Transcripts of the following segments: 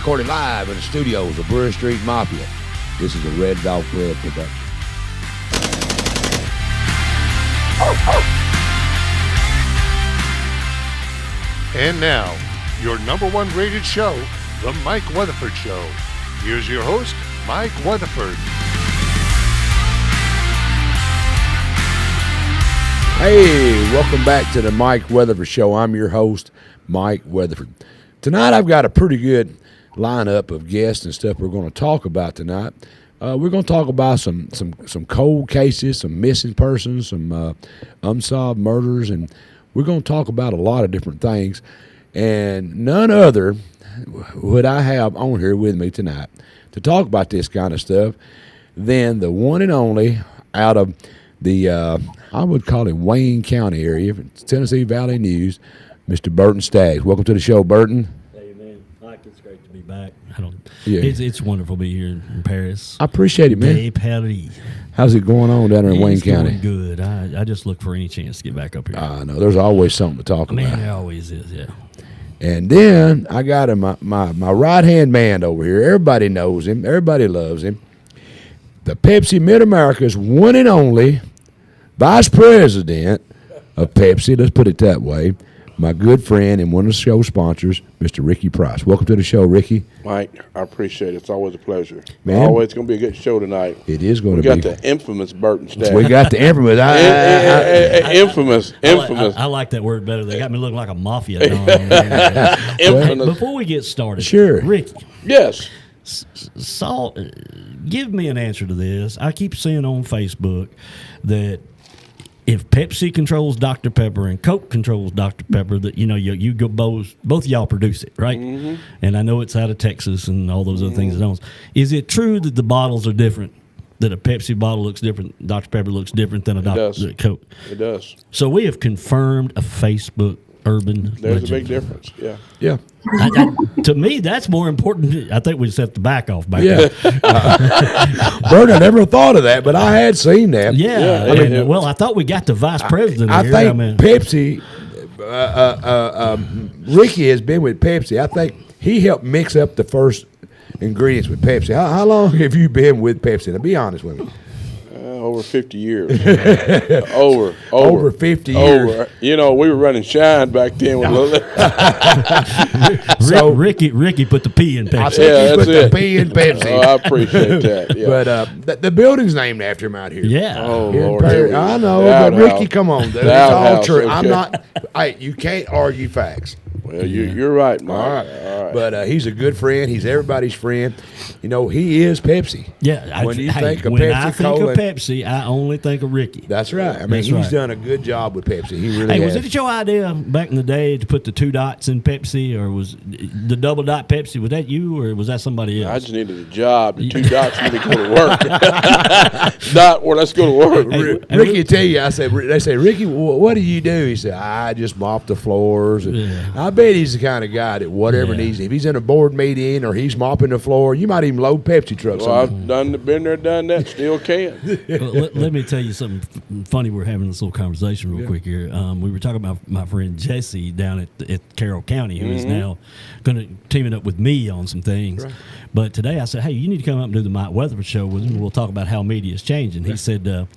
recorded live in the studios of Burton Street Mafia. This is a Red Dog Club production. And now, your number one rated show, The Mike Weatherford Show. Here's your host, Mike Weatherford. Hey, welcome back to the Mike Weatherford Show. I'm your host, Mike Weatherford. Tonight I've got a pretty good lineup of guests and stuff we're going to talk about tonight. We're going to talk about some cold cases, some missing persons, some unsolved murders, and we're going to talk about a lot of different things. And none other would I have on here with me tonight to talk about this kind of stuff than the one and only out of the, I would call it Wayne County area, Tennessee Valley News, Mr. Burton Staggs. Welcome to the show, Burton. Hey, man. Mike, it's great to be back. Yeah. It's wonderful to be here in Paris. I appreciate it, man. Hey, Paris. How's it going on down there in Wayne County? It's going good. I just look for any chance to get back up here. I know. There's always something to talk about. Man, there always is, yeah. And then I got my right-hand man over here. Everybody knows him. Everybody loves him. The Pepsi Mid-America's one and only Vice President of Pepsi, let's put it that way, my good friend and one of the show sponsors, Mr. Ricky Price. Welcome to the show, Ricky. Mike, I appreciate it. It's always a pleasure. Man. Always going to be a good show tonight. It is going to be. We got the infamous Burton Staggs. We got the infamous. Infamous. I like that word better. They got me looking like a mafia. Infamous. Before we get started, Sure. Ricky, Yes. give me an answer to this. I keep seeing on Facebook that if Pepsi controls Dr. Pepper and Coke controls Dr. Pepper, that you go both of y'all produce it, right? Mm-hmm. And I know it's out of Texas and all those other things it owns. Is it true that the bottles are different? That a Pepsi bottle looks different, Dr. Pepper looks different than a Coke? It does. So we have confirmed a Facebook urban There's legend. a big difference. Yeah. Yeah. To me, that's more important. I think we just have to back off back Yeah. Bert, I never thought of that, but I had seen that. Yeah. Well, I thought we got the vice president I here. think Pepsi, Ricky has been with Pepsi. I think he helped mix up the first ingredients with Pepsi. How long have you been with Pepsi? Now, be honest with me. Over 50 years. over 50 years. You know, we were running Shine back then. So Ricky put the P in Pepsi. I think he put the P in Pepsi. Oh, I appreciate that. Yeah. But the building's named after him out here. Yeah. Oh, Here in Lord. Paris. I know, but Ricky, come on, dude. It's all true. Okay. I'm not. Hey, you can't argue facts. Well, you're right, Mike. All right. But he's a good friend. He's everybody's friend. You know, he is Pepsi. Yeah. When you think of when Pepsi I think Cola, of Pepsi, I only think of Ricky. That's right. I mean, he's done a good job with Pepsi. He really has. Was it your idea back in the day to put the 2 dots in Pepsi, or was the double dot Pepsi? Was that you, or was that somebody else? I just needed a job. The 2 dots need to go to work. Dot, or let's go to work. Ricky, tell you, they say, Ricky, what do you do? He said, I just mop the floors. And I bet he's the kind of guy that whatever needs. If he's in a board meeting or he's mopping the floor, you might even load Pepsi trucks. Well, I've been there, done that, still can. Let me tell you something funny. We're having this little conversation real quick here. We were talking about my friend Jesse down at Carroll County, who is now teaming up with me on some things. Right. But today I said, hey, you need to come up and do the Mike Weatherford Show with me. We'll talk about how media is changing. He said, I've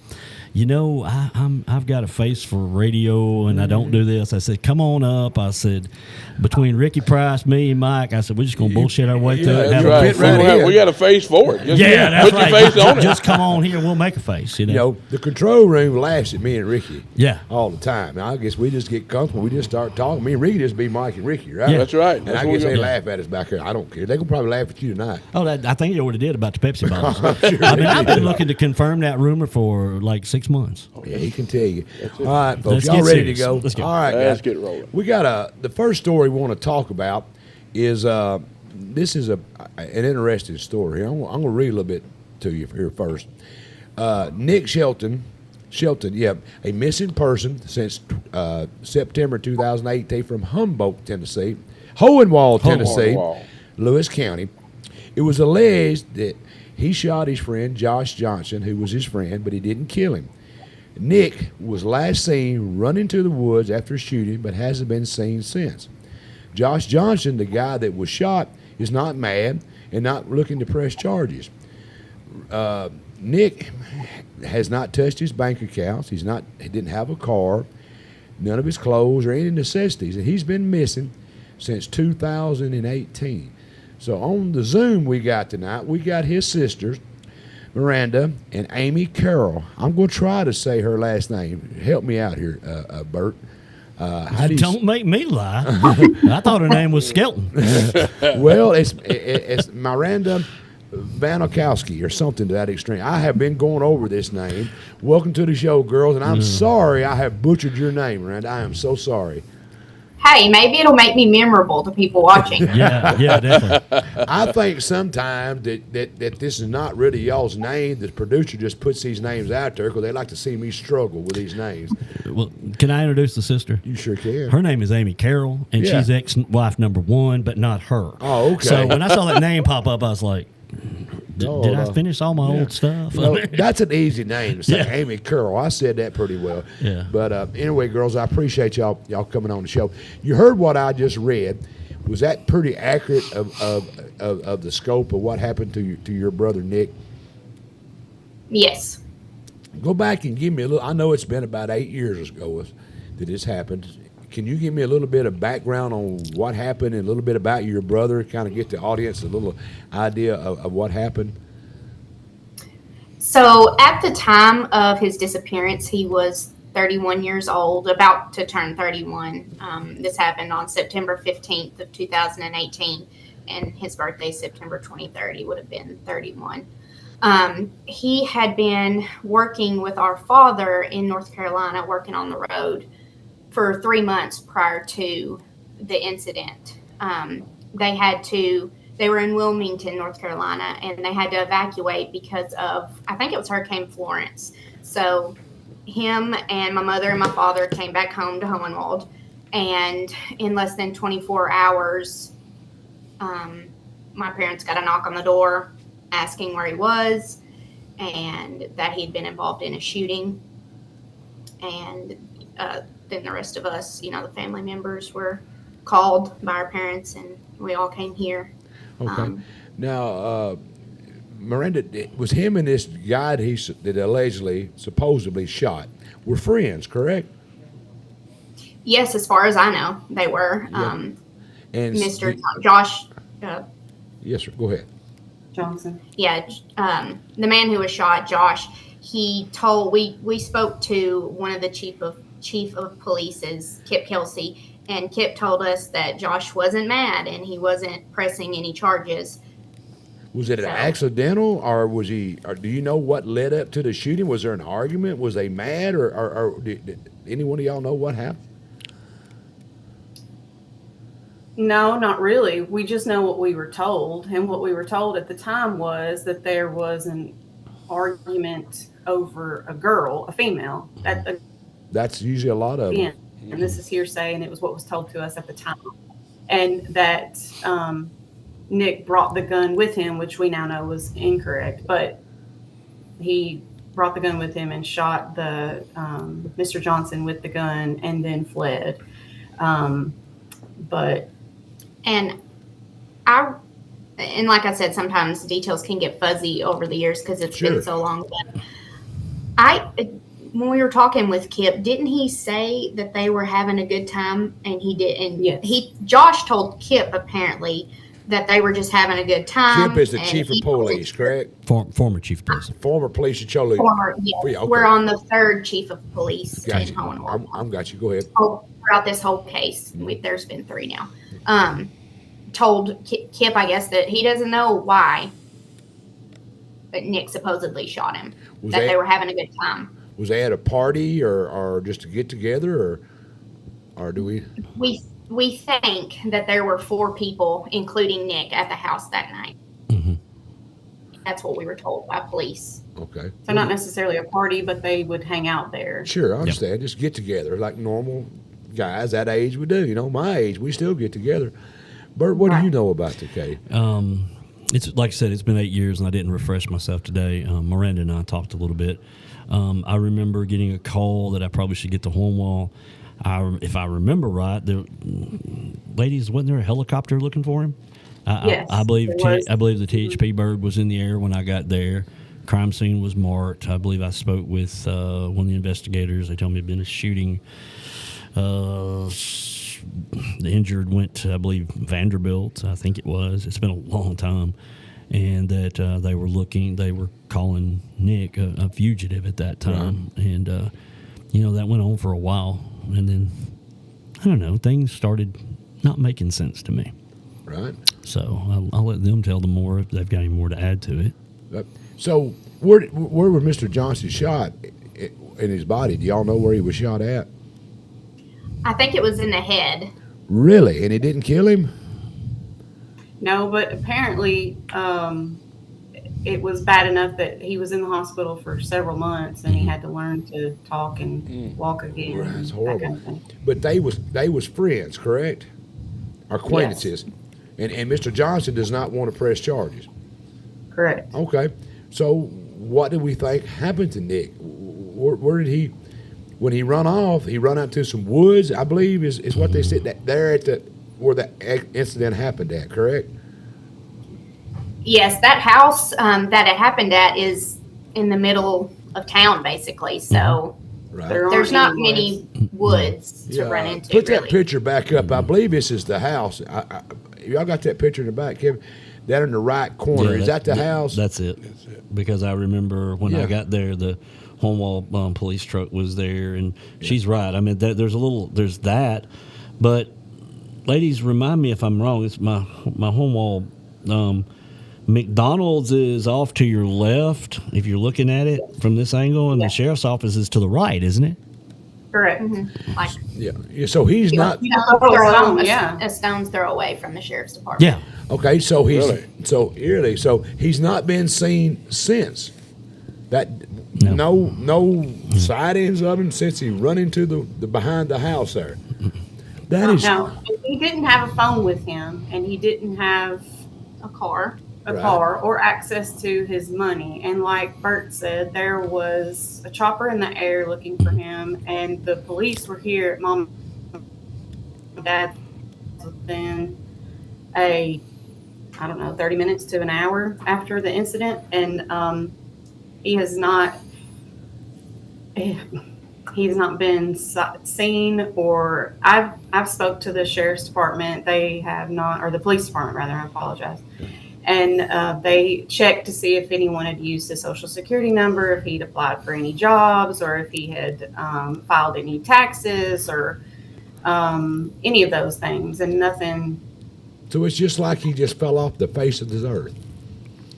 got a face for radio and I don't do this. I said, come on up. I said, between Ricky Price, me, and Mike, I said, we're just going to bullshit our way through it. We got a face for it. That's put right. Your face on it. Just come on here and we'll make a face. You know, the control room laughs at me and Ricky. Yeah. All the time. Now, I guess we just get comfortable. We just start talking. Me and Ricky just be Mike and Ricky, right? Yeah. That's right. And I guess they laugh at us back here. I don't care. They can probably laugh at you tonight. Oh, I think they already did about the Pepsi bottles. I've been looking to confirm that rumor for like 6 months. Oh, yeah, he can tell you. All right, folks, y'all ready to go? Let's go. All right, Let's guys. get rolling. We got the first story we want to talk about is this is an interesting story. I'm going to read a little bit to you here first. Nick Skelton, a missing person since September 2018 from Humboldt, Tennessee, Hohenwald, Tennessee, Lewis County. It was alleged that he shot his friend Josh Johnson, who was his friend, but he didn't kill him. Nick was last seen running to the woods after shooting, but hasn't been seen since. Josh Johnson, the guy that was shot, is not mad and not looking to press charges. Nick has not touched his bank accounts. He didn't have a car, none of his clothes or any necessities, and he's been missing since 2018. So on the Zoom we got tonight, we got his sisters, Miranda and Amy Carroll. I'm going to try to say her last name. Help me out here, Bert. Don't make me lie. I thought her name was Skelton. Well, it's Miranda Vanokowski or something to that extreme. I have been going over this name. Welcome to the show, girls, and I'm sorry I have butchered your name, Miranda. I am so sorry. Hey, maybe it'll make me memorable to people watching. Yeah, definitely. I think sometimes that this is not really y'all's name. The producer just puts these names out there because they like to see me struggle with these names. Well, can I introduce the sister? You sure can. Her name is Amy Carroll, and Yeah. she's ex-wife number 1, but not her. Oh, okay. So when I saw that name pop up, I was like, did I finish all my old stuff? No, that's an easy name to say, Yeah. Amy Carroll. I said that pretty well. Yeah. But anyway, girls, I appreciate y'all coming on the show. You heard what I just read. Was that pretty accurate of the scope of what happened to your brother Nick? Yes. Go back and give me a little. I know it's been about 8 years ago that this happened. Can you give me a little bit of background on what happened and a little bit about your brother? Kind of get the audience a little idea of what happened. So at the time of his disappearance, he was 31 years old, about to turn 31. This happened on September 15th of 2018, and his birthday, September 23rd, he would have been 31. He had been working with our father in North Carolina, working on the road for 3 months prior to the incident. They were in Wilmington, North Carolina, and they had to evacuate because of, I think it was Hurricane Florence. So him and my mother and my father came back home to Hohenwald, and in less than 24 hours, my parents got a knock on the door asking where he was and that he'd been involved in a shooting. And then the rest of us, the family members were called by our parents, and we all came here. Okay. Now, Miranda, was him and this guy that allegedly, supposedly shot, were friends, correct? Yes, as far as I know, they were. Yeah. And Mr. Josh. Yes, sir. Go ahead. Johnson. Yeah, the man who was shot, Josh. He told we spoke to one of the chief of police's, Kip Kelsey, and Kip told us that Josh wasn't mad and he wasn't pressing any charges. Was it an accidental, or was he? Or do you know what led up to the shooting? Was there an argument? Was they mad, or did any one of y'all know what happened? No, not really. We just know what we were told, and what we were told at the time was that there was an argument over a girl, a female. That's usually a lot of them. And this is hearsay, and it was what was told to us at the time. And that Nick brought the gun with him, which we now know was incorrect, but he brought the gun with him and shot the Mr. Johnson with the gun and then fled. And like I said, sometimes details can get fuzzy over the years because it's been so long. But when we were talking with Kip, didn't he say that they were having a good time? And he did. And yes. Josh told Kip apparently that they were just having a good time. Kip is the chief of police, correct? Former chief of police. Former police chief. Okay. We're on the third chief of police in Hohenwald. I'm got you. Go ahead. Throughout this whole case, there's been 3 now. Told Kip, I guess, that he doesn't know why, but Nick supposedly shot him. They were having a good time. Was they at a party or just to get together, or do we? We think that there were 4 people, including Nick, at the house that night. Mm-hmm. That's what we were told by police. Okay. So not necessarily a party, but they would hang out there. Sure, I understand. Just get together like normal guys that age would do. My age, we still get together. Bert, what do you know about the case? It's like I said, it's been 8 years, and I didn't refresh myself today. Miranda and I talked a little bit. I remember getting a call that I probably should get to Hornwall. If I remember right, the ladies, wasn't there a helicopter looking for him? Yes, I believe it was. I believe the THP bird was in the air when I got there. Crime scene was marked. I believe I spoke with one of the investigators. They told me it'd been a shooting. The injured went to, I believe, Vanderbilt. I think it was. It's been a long time, and that they were calling Nick a fugitive at that time, and that went on for a while, and then I don't know, things started not making sense to me. Right. So I'll let them tell them more if they've got any more to add to it. So where was Mr. Johnson shot in his body? Do y'all know where he was shot at? I think it was in the head. Really? And it didn't kill him? No, but apparently it was bad enough that he was in the hospital for several months, and he had to learn to talk and walk again. That's that horrible. kind of thing. But they was friends, correct? Acquaintances. Yes. And Mr. Johnson does not want to press charges. Correct. Okay. So what did we think happened to Nick? Where did he, when he run off, he run out to some woods, I believe is what they said, that there at where the incident happened at, correct? Yes, that house that it happened at is in the middle of town, basically. So Right. there's not many woods to run into. Put that really. picture back up. I believe this is the house. Y'all got that picture in the back, Kevin? That in the right corner. Yeah, is that the house? That's it. Because I remember when I got there, the Homewall police truck was there, and she's right. I mean, there's that, but ladies, remind me if I'm wrong. It's my Homewall. McDonald's is off to your left if you're looking at it from this angle, and the sheriff's office is to the right, isn't it? Correct. Like Yeah. So he's not. a stone's throw away from the sheriff's department. Yeah. Okay. So he's Really? so he's not been seen since. That no sightings of him since he run into the behind the house there. That is. No, he didn't have a phone with him, and he didn't have A car. car or access to his money. And like Bert said, there was a chopper in the air looking for him, and the police were here at Mom and Dad within 30 minutes to an hour after the incident, and he has not been seen, or I've spoke to the sheriff's department. They have not, or the police department rather, I apologize. And they checked to see if anyone had used his social security number, if he'd applied for any jobs, or if he had filed any taxes, or any of those things, and nothing. So it's just like he just fell off the face of this earth.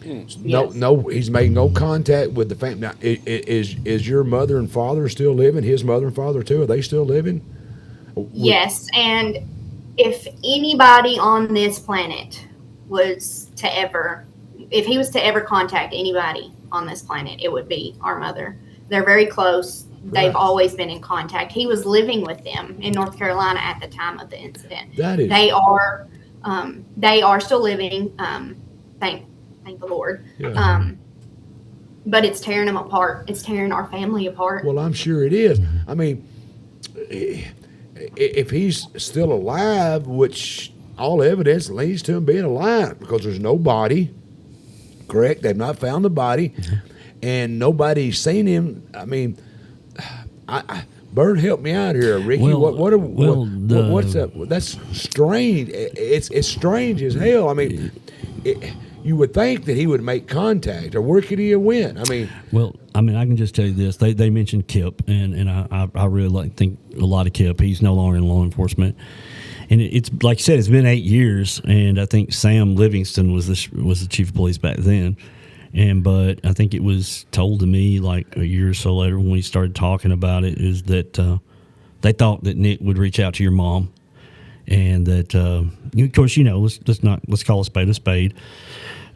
Yes. No, he's made no contact with the family. Now, is your mother and father still living? His mother and father too? Are they still living? Yes, and if anybody on this planet if he was to ever contact anybody on this planet, it would be our mother. They're very close. They've always been in contact. He was living with them in North Carolina at the time of the incident. They are still living. Thank the Lord. Yeah. But it's tearing them apart. It's tearing our family apart. Well, I'm sure it is. I mean, if he's still alive, which all evidence leads to him being alive, because there's no body, correct? They've not found the body, and nobody's seen him. I mean, Bert, help me out here, Ricky. What's that? That's strange. It's strange as hell. I mean, you would think that he would make contact, or where could he have went? I mean, I can just tell you this. They mentioned Kip, and I really think a lot of Kip. He's no longer in law enforcement, and it's like you said, it's been 8 years, and I think Sam Livingston was the chief of police back then. But I think it was told to me like a year or so later when we started talking about it, is that they thought that Nick would reach out to your mom, and that of course, let's call a spade a spade.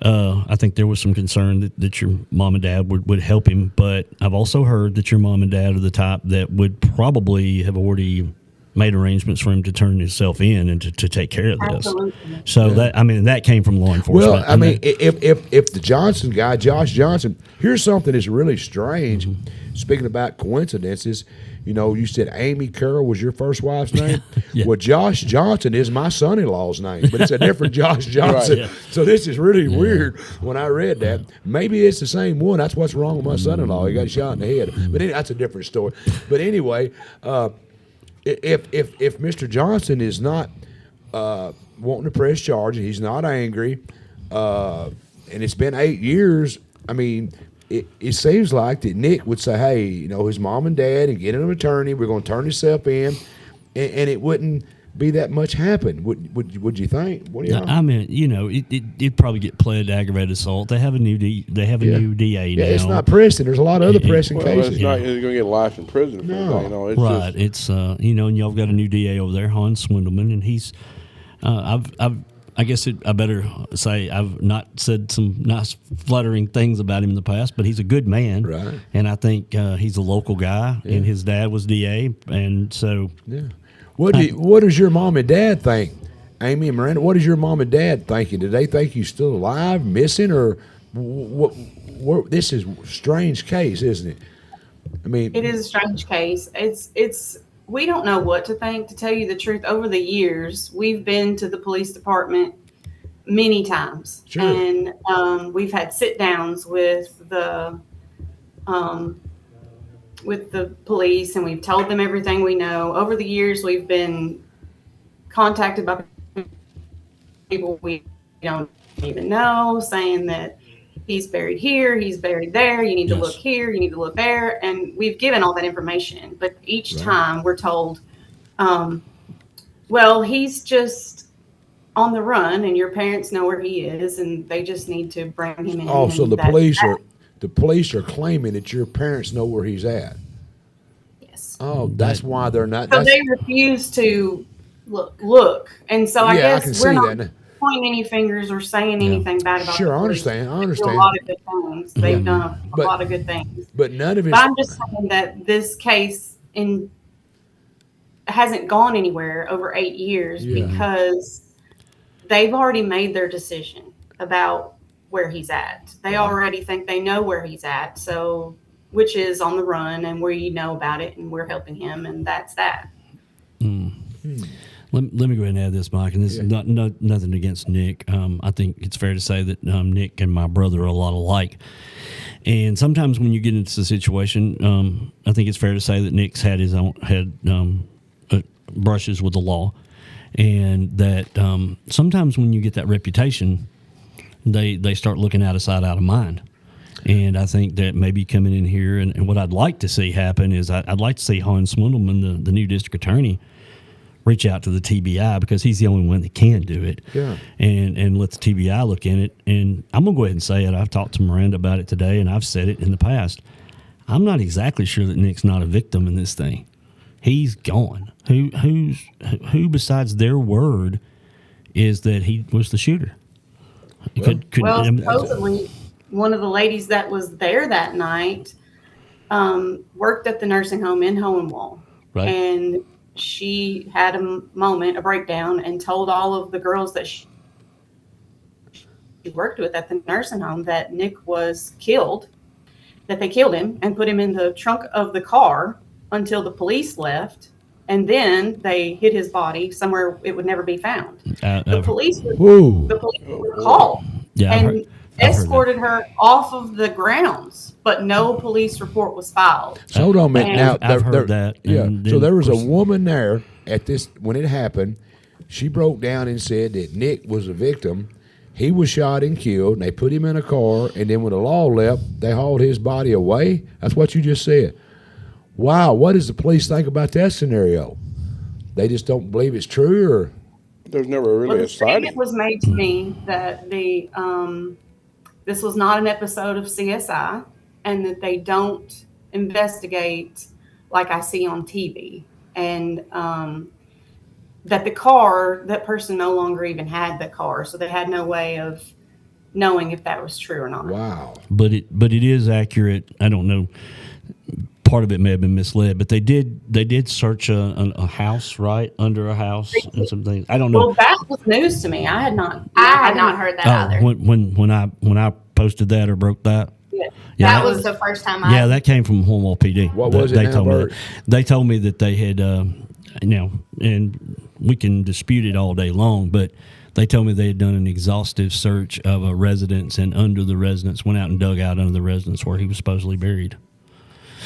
I think there was some concern that your mom and dad would help him, but I've also heard that your mom and dad are the type that would probably have already made arrangements for him to turn himself in and to take care of this. Absolutely. So that came from law enforcement. Well, I mean, if the Johnson guy, Josh Johnson, here's something that's really strange. Speaking about coincidences, you said Amy Carroll was your first wife's name. Yeah. Well, Josh Johnson is my son-in-law's name, but it's a different Josh Johnson. Right. So this is really weird when I read that. Maybe it's the same one. That's what's wrong with my son-in-law. He got shot in the head. But that's a different story. But anyway, if Mr. Johnson is not wanting to press charges, he's not angry, and it's been 8 years. I mean, it seems like that Nick would say, "Hey, his mom and dad, and get an attorney. We're going to turn himself in," and it wouldn't be that much happen. Would you think? What do you? I mean, it'd probably get pled aggravated assault. They have a new new DA now. Yeah, it's not pressing. There's a lot of other pressing cases. It's not going to get life in prison. No. It's Right. Just, It's and y'all got a new DA over there, Hans Swindleman, and he's I guess I better say I've not said some nice flattering things about him in the past, but he's a good man, Right. And I think he's a local guy, and his dad was DA, and so What does your mom and dad think, Amy and Miranda? What is your mom and dad thinking? Do they think you're still alive, missing, or what? This is a strange case, isn't it? I mean, It is a strange case. It's we don't know what to think, to tell you the truth. Over the years, we've been to the police department many times, Sure. and we've had sit downs with the police, and we've told them everything we know. Over the years, we've been contacted by people we don't even know, saying that he's buried here, he's buried there, you need to look here, you need to look there. And we've given all that information. But each time we're told, well, he's just on the run and your parents know where he is and they just need to bring him in. oh, so the police are claiming that your parents know where he's at. Yes. Oh, that's why they're not. So they refuse to look. And so I Yeah, I can guess see we're not that. pointing any fingers or saying anything bad about Sure, the I police. understand. I They do understand. a lot of good things. They've done a But- lot of good things. But none of it. But I'm just saying that this case hasn't gone anywhere over 8 years because they've already made their decision about where he's at. They already think they know where he's at, so which is on the run, and we know about it, and we're helping him, and that's that. Let me go ahead and add this, Mike, and this is nothing against Nick. I think it's fair to say that Nick and my brother are a lot alike. And sometimes when you get into the situation, I think it's fair to say that Nick's had brushes with the law, and that sometimes when you get that reputation, they start looking out of sight, out of mind. And I think that maybe coming in here, and what I'd like to see happen is I'd like to see Hans Swindleman, the new district attorney, reach out to the TBI because he's the only one that can do it. Yeah. And let the TBI look in it. And I'm going to go ahead and say it. I've talked to Miranda about it today, and I've said it in the past. I'm not exactly sure that Nick's not a victim in this thing. He's gone. Who besides their word is that he was the shooter? Supposedly, one of the ladies that was there that night worked at the nursing home in Hohenwald. Right. And she had a breakdown, and told all of the girls that she worked with at the nursing home that Nick was killed, that they killed him and put him in the trunk of the car until the police left. And then they hid his body somewhere it would never be found. The police were called and escorted her off of the grounds, but no police report was filed. So hold on a minute. Now, I've heard that. Yeah. And So then, there was of a course, woman there at this when it happened. She broke down and said that Nick was a victim. He was shot and killed, and they put him in a car. And then when the law left, they hauled his body away. That's what you just said. Wow. What does the police think about that scenario? They just don't believe it's true, or there's never really a sighting. It was made to me that this was not an episode of CSI, and that they don't investigate like I see on TV, and that that person no longer even had the car, so they had no way of knowing if that was true or not. wow. But it is accurate. I don't know. part of it may have been misled, but they did search a house, right, under a house and some things. I don't know. Well, that was news to me. I had not heard that either. When I posted that or broke that. Yeah. Yeah, That was the first time yeah, that came from Hornwall PD. What was it now, told me Bert? they told me that they had, and we can dispute it all day long, but they told me they had done an exhaustive search of a residence, and under the residence, went out and dug out under the residence where he was supposedly buried.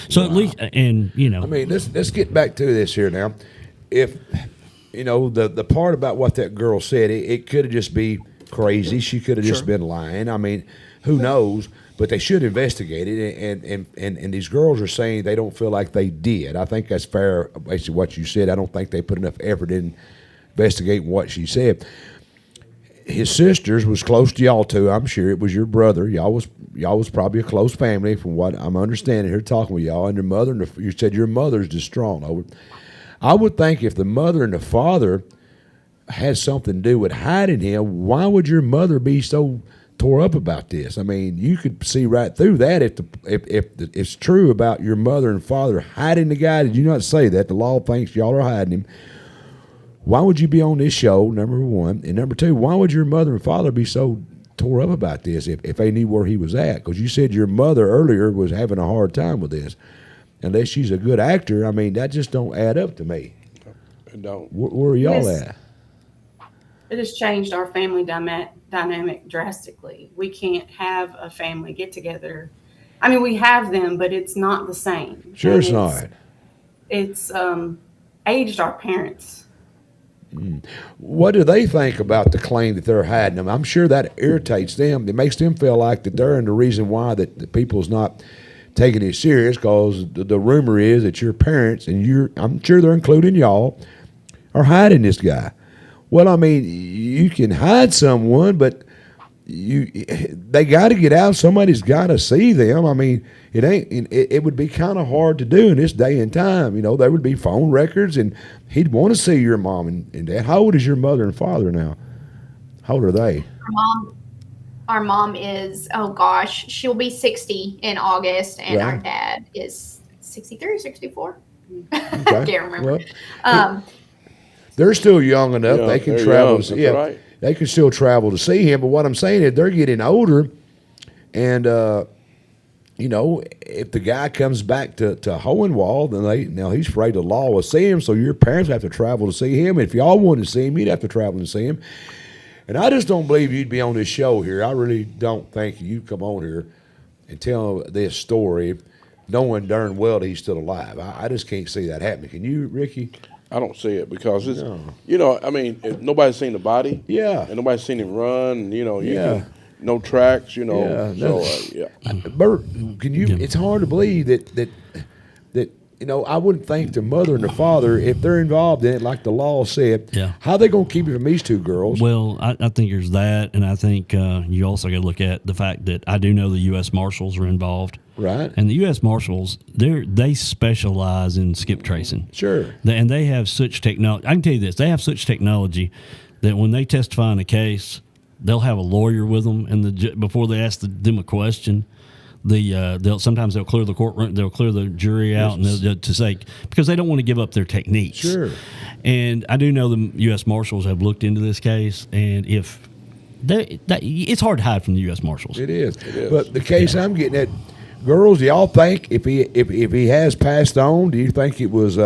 So at least, and I mean, let's get back to this here now. If the part about what that girl said, it could have just be crazy. She could have just been lying. I mean, who knows? But they should investigate it. And these girls are saying they don't feel like they did. I think that's fair. Basically, what you said. I don't think they put enough effort in investigating what she said. His sisters was close to y'all too. I'm sure it was your brother. Y'all was probably a close family, from what I'm understanding here, talking with y'all. And your mother, you said your mother's distraught over it. I would think if the mother and the father had something to do with hiding him, why would your mother be so tore up about this? I mean, you could see right through that if it's true about your mother and father hiding the guy. Did you not say that? The law thinks y'all are hiding him. Why would you be on this show, number one? And number two, why would your mother and father be so tore up about this if they knew where he was at? Because you said your mother earlier was having a hard time with this. Unless she's a good actor, I mean, that just don't add up to me. It don't. Where are y'all at? It has changed our family dynamic drastically. We can't have a family get together. I mean, we have them, but it's not the same. Sure, And it's not. It's aged our parents. What do they think about the claim that they're hiding them? I'm sure that irritates them. It makes them feel like that they're in the reason why that the people's not taking it serious, because the rumor is that your parents, and I'm sure they're including y'all, are hiding this guy. Well, I mean, you can hide someone, but they got to get out. Somebody's got to see them. I mean, it would be kind of hard to do in this day and time. There would be phone records, and he'd want to see your mom and dad. How old is your mother and father now? How old are they? Our mom is, oh gosh, she'll be 60 in August, and our dad is 63 or 64. Okay. I can't remember. Well, they're still young enough. They can travel. Young, that's right. They can still travel to see him. But what I'm saying is they're getting older, and if the guy comes back to Hohenwald, then he's afraid the law will see him. So your parents have to travel to see him. If y'all wanted to see him, you'd have to travel to see him. And I just don't believe you'd be on this show here. I really don't think you'd come on here and tell this story knowing darn well that he's still alive. I just can't see that happening. Can you, Ricky? I don't see it because it's, I mean, nobody's seen the body. Yeah. And nobody's seen him run. Yeah. No tracks, Yeah, So, Bert, can you? It's hard to believe that I wouldn't think the mother and the father, if they're involved in it, like the law said, how they going to keep it from these two girls? Well, I think there's that, and I think you also got to look at the fact that I do know the U.S. Marshals are involved. Right. And the U.S. Marshals, they specialize in skip tracing. Sure. And they have such technology. I can tell you this. They have such technology that when they testify in a case, they'll have a lawyer with them, and before they ask them a question, sometimes they'll clear the courtroom, they'll clear the jury out, and to say, because they don't want to give up their techniques. Sure. And I do know the U.S. Marshals have looked into this case, and it's hard to hide from the U.S. Marshals. It is. But the case I'm getting at, girls, do y'all think if he has passed on, do you think it was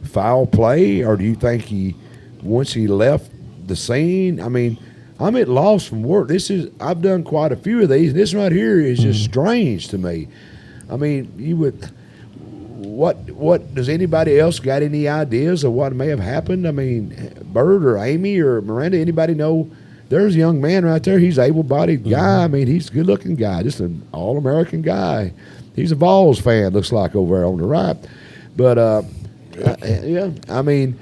foul play, or do you think once he left the scene? I mean, I'm at loss from work. I've done quite a few of these. This right here is just strange to me. I mean, what does anybody else got any ideas of what may have happened? I mean, Bert or Amy or Miranda, anybody know? There's a young man right there. He's an able-bodied guy. I mean, he's a good-looking guy, just an all-American guy. He's a Vols fan, looks like, over there on the right. But, I mean,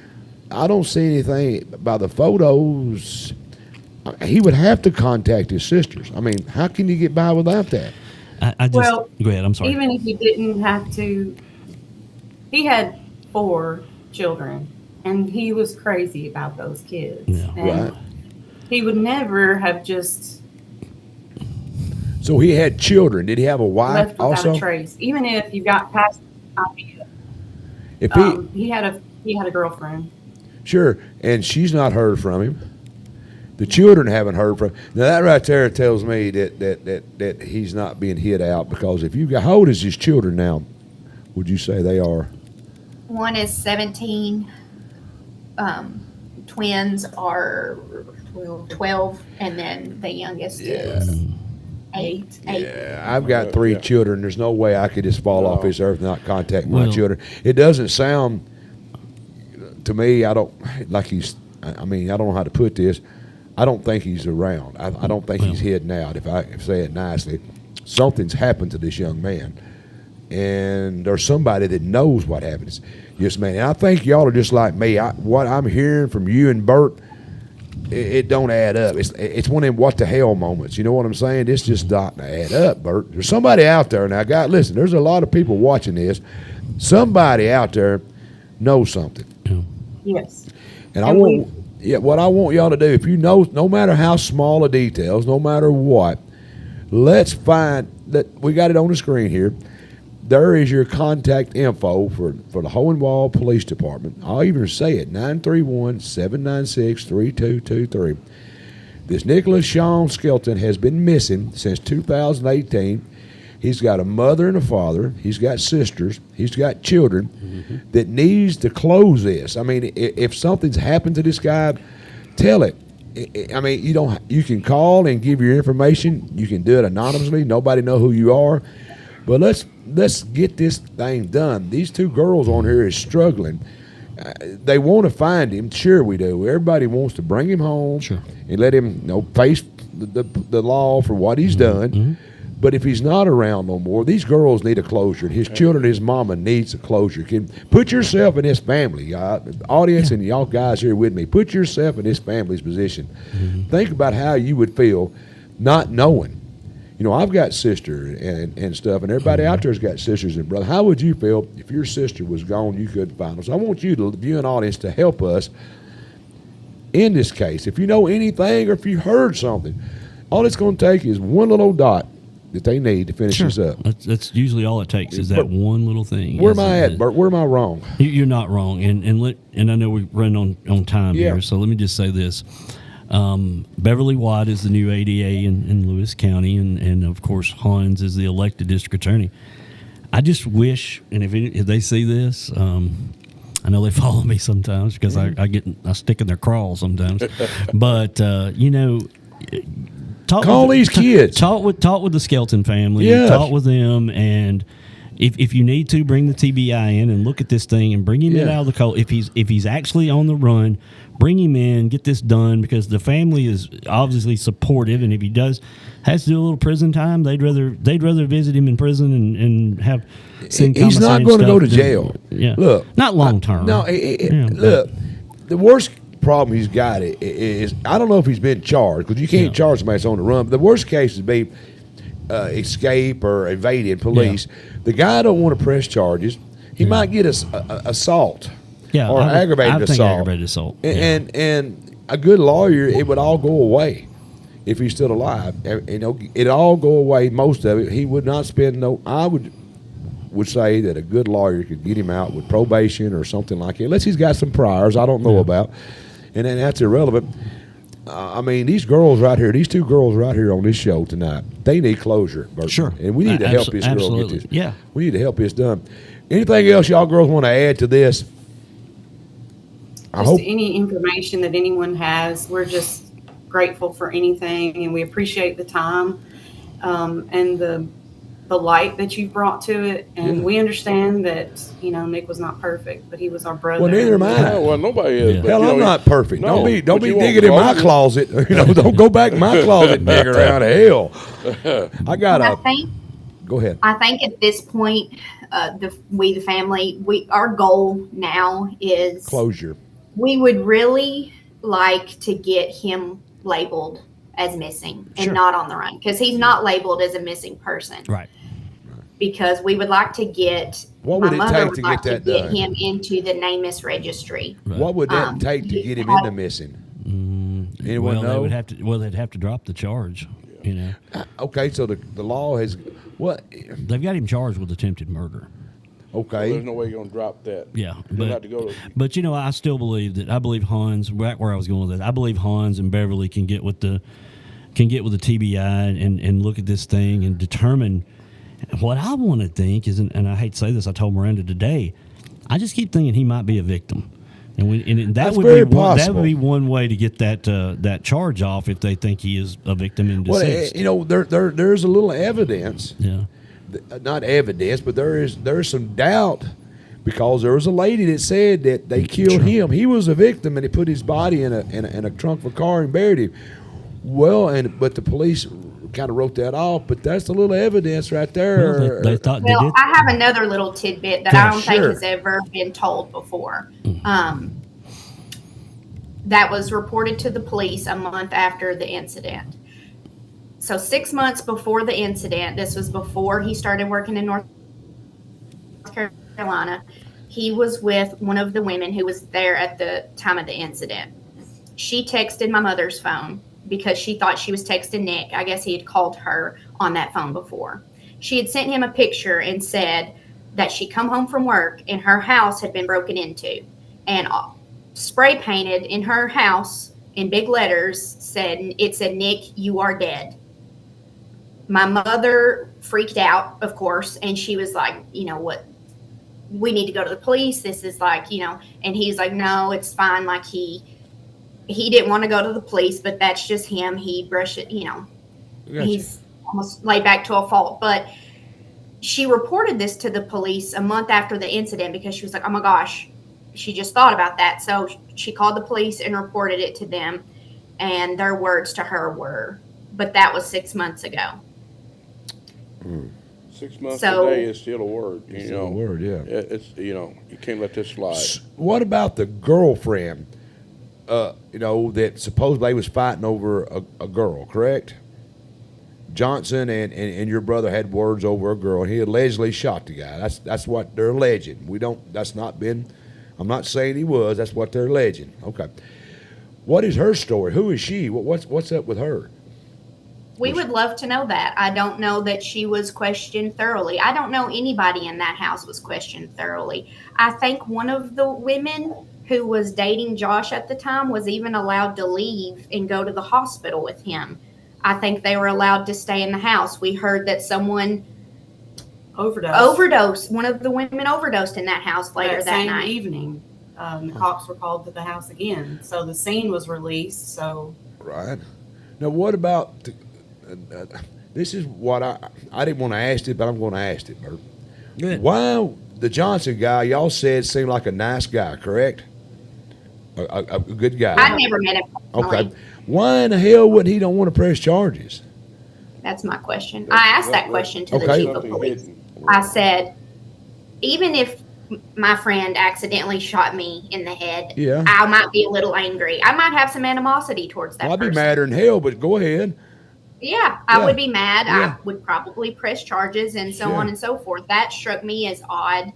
I don't see anything by the photos. He would have to contact his sisters. I mean, how can you get by without that? Go ahead. I'm sorry. Even if he didn't have to, he had 4 children, and he was crazy about those kids. Yeah. And right. he would never have just So he had children. Did he have a wife left without also? a trace. Even if you got past the idea, If he had a girlfriend. Sure, and she's not heard from him. The children haven't heard from him. Now that right there tells me that he's not being hid out, because if you got, how old is his children now? Would you say they are? One is 17. Twins are 12, and then the youngest is 8. Yeah, I've got 3 children. There's no way I could just fall off this earth and not contact my Well- children. It doesn't sound to me. I don't like he's. I mean, I don't know how to put this. I don't think he's around. I don't think he's hidden out. If I say it nicely, something's happened to this young man, and there's somebody that knows what happens. Yes, man. And I think y'all are just like me. What I'm hearing from you and Bert, it don't add up. It's one of them what the hell moments. You know what I'm saying? It's just not add up, Bert. There's somebody out there now. God, listen. There's a lot of people watching this. Somebody out there knows something. Yes. And I want, what I want y'all to do, if you know, no matter how small the details, no matter what, let's find that. We got it on the screen here. There is your contact info for the Hohenwald Police Department. I'll even say it, 931-796-3223. This Nicholas Sean Skelton has been missing since 2018. He's got a mother and a father. He's got sisters. He's got children that needs to close this. I mean, if something's happened to this guy, tell it. I mean, you can call and give your information. You can do it anonymously. Nobody know who you are. But let's get this thing done. These 2 girls on here is struggling. They want to find him. Sure we do. Everybody wants to bring him home and let him face the law for what he's done. But if he's not around no more, these girls need a closure. His children, his mama needs a closure. Put yourself in his family. Audience and y'all guys here with me, put yourself in his family's position. Think about how you would feel not knowing. You know, I've got sister and stuff, and everybody out there's got sisters and brothers. How would you feel if your sister was gone, you couldn't find her? So I want you, the viewing audience, to help us in this case. If you know anything or if you heard something, all it's going to take is one little dot that they need to finish this up. That's usually all it takes is that one little thing. Where am I at, Bert? Where am I wrong? You're not wrong, and I know we run on time here, so let me just say this. Beverly Watt is the new ADA in Lewis County, and of course Hans is the elected district attorney. I just wish, and if they see this, I know they follow me sometimes because I stick in their crawl sometimes, but Call these kids. Talk with the Skelton family. Yes. Talk with them, and if you need to, bring the TBI in and look at this thing and bring him in out of the cold. If he's actually on the run, bring him in, get this done, because the family is obviously supportive, and if he has to do a little prison time, they'd rather visit him in prison and have. He's not going to go to jail. Look, not long term. Look, the worst problem he's got is I don't know if he's been charged, because you can't charge somebody that's on the run. But the worst case would be escape or evading police. The guy don't want to press charges. He might get assault. Or aggravated assault. And a good lawyer, it would all go away if he's still alive. It'd all go away, most of it. He would not spend I would say that a good lawyer could get him out with probation or something like that, unless he's got some priors I don't know about. And then that's irrelevant. I mean, these girls right here, these 2 girls right here on this show tonight, they need closure, Burton. Sure. And we need to help this girl get this. Yeah. We need to help this done. Anything else y'all girls want to add to this? Any information that anyone has, we're just grateful for anything, and we appreciate the time and the light that you've brought to it. And we understand that Nick was not perfect, but he was our brother. Well, neither am I. Yeah, well, nobody is. But, Hell, I'm not perfect. No, don't be digging in my closet. Don't go back in my closet and dig around hell. I got Go ahead. I think at this point, the family, our goal now is closure. We would really like to get him labeled as missing and not on the run, because he's not labeled as a missing person. Right. Because we would like to get what would it take to get that done? Him into the NamUs registry. Right. What would that take to get him into missing? Anyone know? They'd have to drop the charge. You know, Okay, so the law has what? they've got him charged with attempted murder. Okay, There's no way you're going to drop that. Yeah, You'll have to go to. but you know, I still believe that. I believe Hans. Back where I was going with that, I believe Hans and Beverly can get with the TBI and look at this thing and determine. What I want to think is, and I hate to say this, I told Miranda today, I just keep thinking he might be a victim, and That's that very would be one, that possible. would be one way to get that charge off if they think he is a victim and well, deceased. you know, there's a little evidence. Yeah. Not evidence, but there's some doubt because there was a lady that said that they killed him. He was a victim, and they put his body in a trunk of a car and buried him. Well, but the police kind of wrote that off. But that's a little evidence right there. Well, they thought they Well, did. I have another little tidbit that Yeah, I don't think sure. has ever been told before. That was reported to the police a month after the incident. So 6 months before the incident, this was before he started working in North Carolina, he was with one of the women who was there at the time of the incident. She texted my mother's phone because she thought she was texting Nick. I guess he had called her on that phone before. She had sent him a picture and said that she'd come home from work and her house had been broken into. And spray painted in her house in big letters said, Nick, you are dead. My mother freaked out, of course, and she was like, you know what, we need to go to the police. This is like, you know, and he's like, no, it's fine. Like he didn't want to go to the police, but that's just him. He brushed it, you know, Gotcha. He's almost laid back to a fault. But she reported this to the police a month after the incident because she was like, oh my gosh, she just thought about that. So she called the police and reported it to them. And their words to her were, but that was 6 months ago. 6 months So- today is still a word. You It's know, a word, yeah. It's you can't let this slide. What about the girlfriend? You know, that supposedly was fighting over a girl, correct? Johnson and your brother had words over a girl, and he allegedly shot the guy. That's what they're alleging. That's not been. I'm not saying he was. That's what they're alleging. Okay. What is her story? Who is she? What's up with her? We would love to know that. I don't know that she was questioned thoroughly. I don't know anybody in that house was questioned thoroughly. I think one of the women who was dating Josh at the time was even allowed to leave and go to the hospital with him. I think they were allowed to stay in the house. We heard that someone overdosed. One of the women overdosed in that house later that same night. evening. The cops were called to the house again. So the scene was released. So Right. Now, what about this is what I didn't want to ask it, but I'm going to ask it, Bert. Good. Why the Johnson guy, y'all said seemed like a nice guy, correct? A good guy. I never met him personally. Okay. Why in the hell would he don't want to press charges? That's my question. I asked that question to the Okay. chief of police. I said, even if my friend accidentally shot me in the head, Yeah. I might be a little angry. I might have some animosity towards that Well, I'd be person. madder than hell, but go ahead. Yeah, I Yeah. would be mad. Yeah. I would probably press charges and so Sure. on and so forth. That struck me as odd.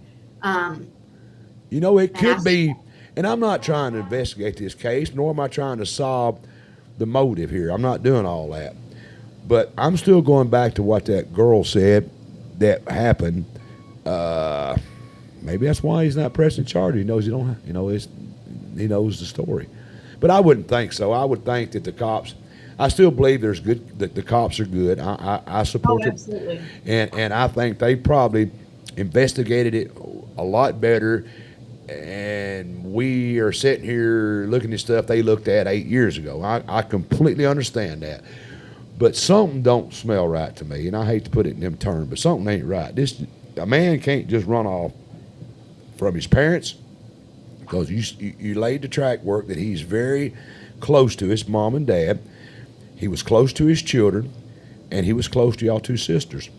You know, it could I- be, and I'm not trying to investigate this case, nor am I trying to solve the motive here. I'm not doing all that. But I'm still going back to what that girl said that happened. Maybe that's why he's not pressing charges. He knows he don't. He knows the story. But I wouldn't think so. I would think that the cops. I still believe there's good. That the cops are good. I support it. absolutely. And I think they probably investigated it a lot better. And we are sitting here looking at stuff they looked at 8 years ago. I completely understand that. But something don't smell right to me. And I hate to put it in them terms, but something ain't right. A man can't just run off from his parents because you laid the track work that he's very close to his mom and dad. He was close to his children, and he was close to y'all two sisters.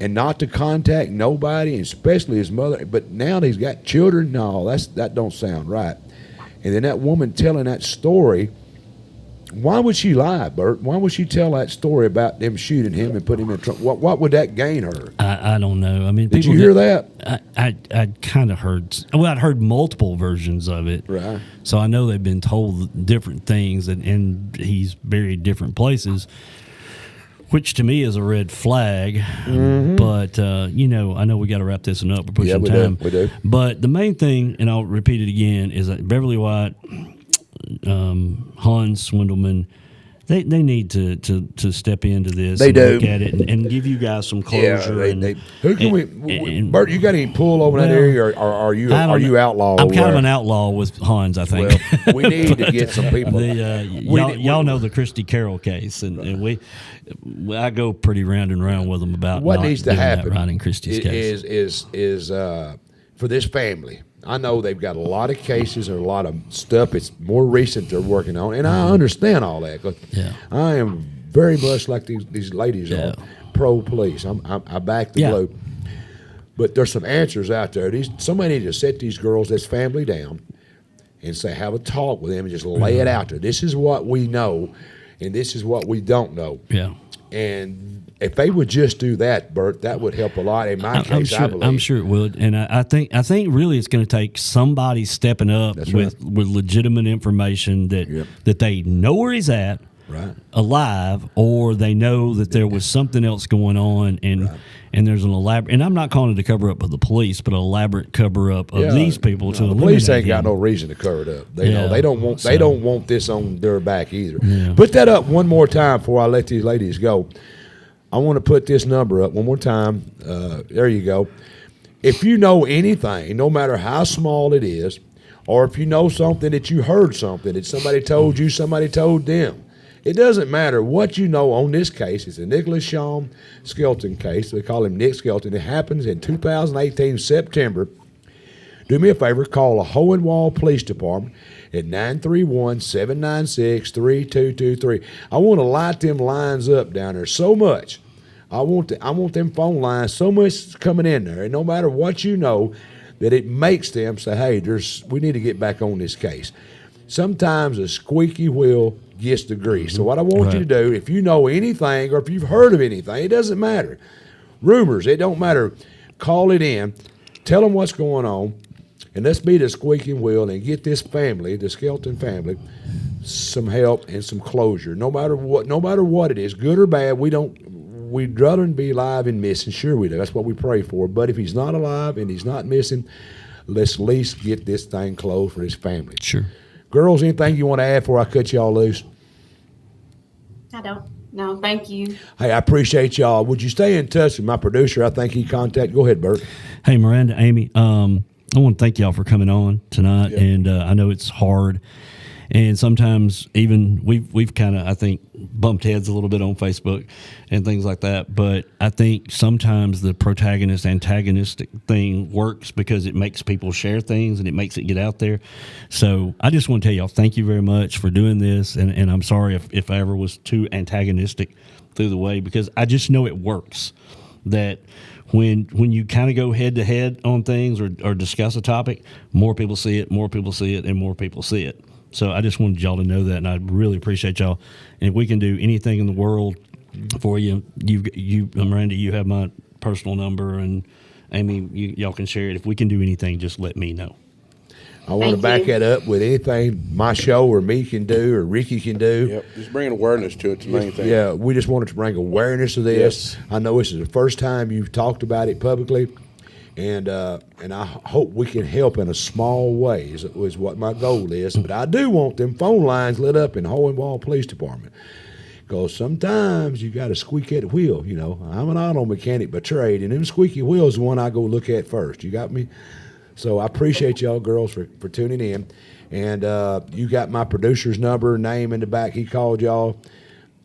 And not to contact nobody, and especially his mother. But now that he's got children, no, that don't sound right. And then that woman telling that story, why would she lie, Bert? Why would she tell that story about them shooting him and put him in trouble? What would that gain her? I don't know. I mean, Did you people hear that? I'd kind of heard. Well, I'd heard multiple versions of it. Right. So I know they've been told different things, and he's buried different places. which to me is a red flag. But you know, I know we got to wrap this one up. We're pushing time. We do. But the main thing, and I'll repeat it again, is that Beverly White, Hans Swindleman, they need to step into this. They and do. look at it and give you guys some closure. Who can Bert, you got any pull over that area, or are you outlaw? I'm kind of an outlaw with Hans, I think. Well, we need to get some people. Y'all know the Christy Carroll case, and I go pretty round and round with them about what not needs to doing happen. that right in Christy's case. Is for this family. I know they've got a lot of cases and a lot of stuff. It's more recent they're working on, and I understand all that. 'Cause I am very much like these ladies are pro police. I back the blue. But there's some answers out there. Somebody need to set these girls, this family, down and say, have a talk with them and just lay it out there. This is what we know, and this is what we don't know. Yeah. And if they would just do that, Bert, that would help a lot. In my case, I believe. I'm sure it would, and I think really it's going to take somebody stepping up with legitimate information that they know where he's at, alive, or they know that there was something else going on, and there's an elaborate. And I'm not calling it a cover up of the police, but an elaborate cover up of these people to eliminate. The police ain't him. got no reason to cover it up. They know they don't want this on their back either. Yeah. Put that up one more time before I let these ladies go. I want to put this number up one more time. There you go. If you know anything, no matter how small it is, or if you know something that you heard something that somebody told you, somebody told them, it doesn't matter what you know on this case. It's a Nicholas Shawn Skelton case. They call him Nick Skelton. It happens in 2018, September. Do me a favor, call the Hohenwald Police Department at 931-796-3223. I want to light them lines up down there so much. I want them phone lines so much coming in there, and no matter what you know, that it makes them say, hey, we need to get back on this case. Sometimes a squeaky wheel gets the grease. So what I want you to do, if you know anything or if you've heard of anything, it doesn't matter. Rumors, it don't matter. Call it in. Tell them what's going on. And let's be the squeaking wheel and get this family, the Skelton family, some help and some closure. No matter what it is, good or bad, we'd rather than be alive and missing. Sure we do. That's what we pray for. But if he's not alive and he's not missing, let's at least get this thing closed for his family. Sure. Girls, anything you want to add before I cut y'all loose? I don't. No, thank you. Hey, I appreciate y'all. Would you stay in touch with my producer? I think he contacted. Go ahead, Bert. Hey, Miranda, Amy, I want to thank y'all for coming on tonight, and I know it's hard, and sometimes even we've kind of, I think, bumped heads a little bit on Facebook and things like that, but I think sometimes the protagonist-antagonistic thing works because it makes people share things and it makes it get out there. So I just want to tell y'all thank you very much for doing this, and I'm sorry if I ever was too antagonistic through the way, because I just know it works, that when you kind of go head to head on things or discuss a topic, more people see it, and more people see it. So I just wanted y'all to know that, and I really appreciate y'all. And if we can do anything in the world for you, Miranda, you have my personal number, and Amy, y'all can share it. If we can do anything, just let me know. I want to back that up with anything my show or me can do or Ricky can do. Yep, just bringing awareness to it, the main thing. Yeah, we just wanted to bring awareness to this. Yes. I know this is the first time you've talked about it publicly, and I hope we can help in a small way is what my goal is. But I do want them phone lines lit up in Hohenwald Police Department, because sometimes you got to squeak at the wheel. You know, I'm an auto mechanic by trade, and them squeaky wheels is the one I go look at first. You got me? So I appreciate y'all girls for tuning in. And you got my producer's number, name in the back. He called y'all.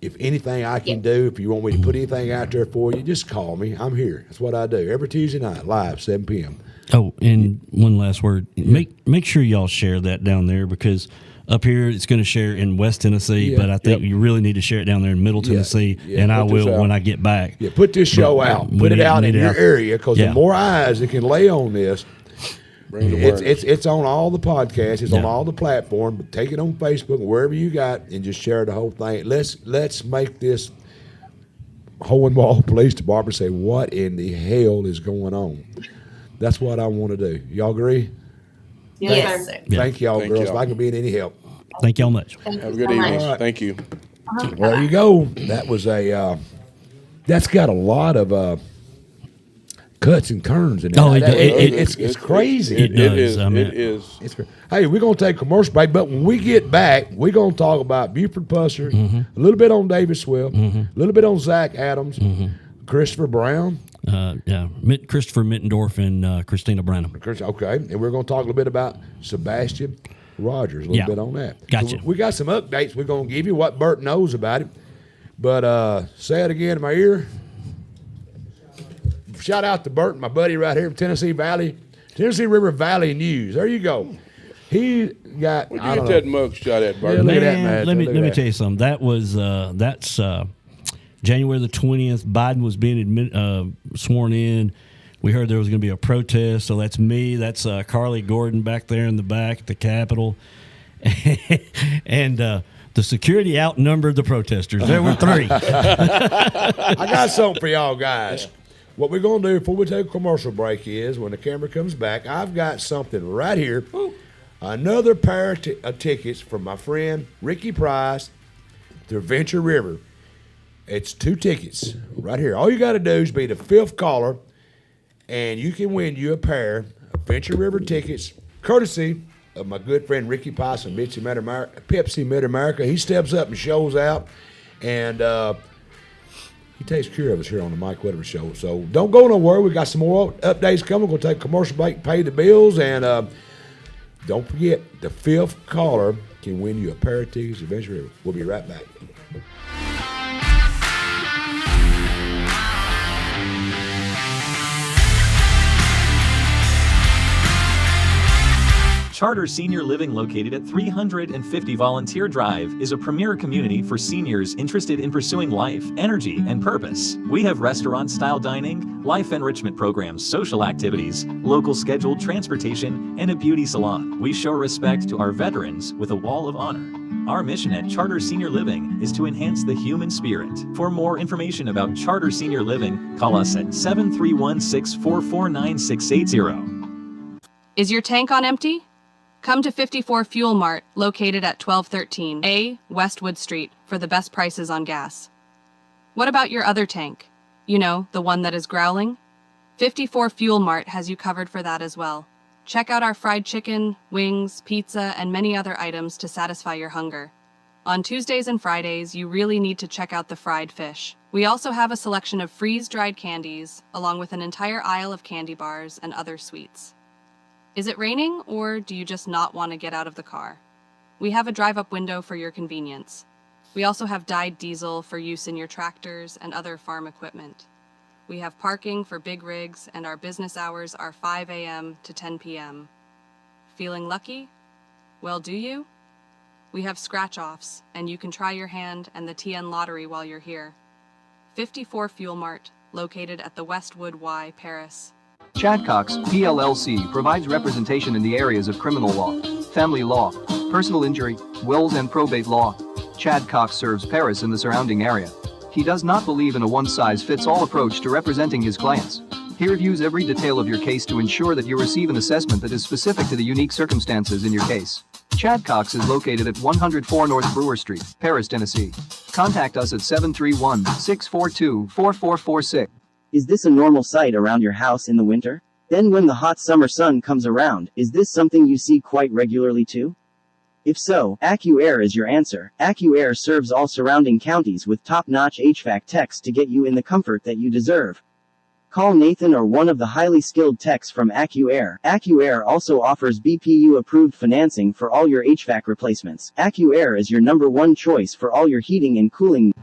If anything I can do, if you want me to put anything out there for you, just call me. I'm here. That's what I do. Every Tuesday night, live, 7 p.m. Oh, and one last word. Make sure y'all share that down there, because up here it's going to share in West Tennessee, but I think you really need to share it down there in Middle Tennessee, and I will when I get back. Yeah, put this show out. Put it out in your area, because the more eyes that can lay on this, it's on all the podcasts. It's on all the platforms. But take it on Facebook and wherever you got, and just share the whole thing. Let's make this Hohenwald Police Department say, what in the hell is going on? That's what I want to do. Y'all agree? Yes, sir. Thank y'all, girls. If I can be in any help. Thank y'all much. Have a good evening. Right. Thank you. Well, there you go. That was a that's got a lot of cuts and turns in it. Oh, it's crazy. It does. It is. It's great. Hey, we're going to take a commercial break, but when we get back, we're going to talk about Buford Pusser, a little bit on David Swift, a little bit on Zack Adams, Christopher Brown. Christopher Mittendorf and Christina Branham. Okay, and we're going to talk a little bit about Sebastian Rogers, a little bit on that. Gotcha. So we got some updates we're going to give you, what Burton knows about it. But say it again in my ear. Shout out to Burton, my buddy right here from Tennessee River Valley News. There you go. He got. Would you get that mug shot at Burton? Yeah, look at that, Man, man. let Look at me that. tell you something. That was that's January the 20th. Biden was being sworn in. We heard there was going to be a protest, so that's me. That's Carly Gordon back there in the back at the Capitol, and the security outnumbered the protesters. There were 3. I got something for y'all guys. What we're going to do before we take a commercial break is, when the camera comes back, I've got something right here. Another pair of tickets from my friend Ricky Price to Venture River. It's 2 tickets right here. All you got to do is be the 5th caller, and you can win you a pair of Venture River tickets, courtesy of my good friend Ricky Price and Pepsi Mid-America. He steps up and shows out, and he takes care of us here on the Mike Weatherford Show. So don't go nowhere. We got some more updates coming. We're going to take a commercial break, pay the bills, and don't forget, the 5th caller can win you a pair of tickets to Venture River. We'll be right back. Charter Senior Living, located at 350 Volunteer Drive, is a premier community for seniors interested in pursuing life, energy, and purpose. We have restaurant-style dining, life enrichment programs, social activities, local scheduled transportation, and a beauty salon. We show respect to our veterans with a wall of honor. Our mission at Charter Senior Living is to enhance the human spirit. For more information about Charter Senior Living, call us at 731-644-9680. Is your tank on empty? Come to 54 Fuel Mart, located at 1213 A Westwood Street, for the best prices on gas. What about your other tank? You know, the one that is growling? 54 Fuel Mart has you covered for that as well. Check out our fried chicken, wings, pizza, and many other items to satisfy your hunger. On Tuesdays and Fridays, you really need to check out the fried fish. We also have a selection of freeze-dried candies, along with an entire aisle of candy bars and other sweets. Is it raining, or do you just not want to get out of the car? We have a drive-up window for your convenience. We also have dyed diesel for use in your tractors and other farm equipment. We have parking for big rigs, and our business hours are 5 a.m. to 10 p.m. Feeling lucky? Well, do you? We have scratch-offs, and you can try your hand and the TN Lottery while you're here. 54 Fuel Mart, located at the Westwood Y, Paris. Chad Cox, PLLC, provides representation in the areas of criminal law, family law, personal injury, wills and probate law. Chad Cox serves Paris and the surrounding area. He does not believe in a one-size-fits-all approach to representing his clients. He reviews every detail of your case to ensure that you receive an assessment that is specific to the unique circumstances in your case. Chad Cox is located at 104 North Brewer Street, Paris, Tennessee. Contact us at 731-642-4446. Is this a normal sight around your house in the winter? Then when the hot summer sun comes around, is this something you see quite regularly too? If so, AccuAir is your answer. AccuAir serves all surrounding counties with top-notch HVAC techs to get you in the comfort that you deserve. Call Nathan or one of the highly skilled techs from AccuAir. AccuAir also offers BPU-approved financing for all your HVAC replacements. AccuAir is your #1 choice for all your heating and cooling.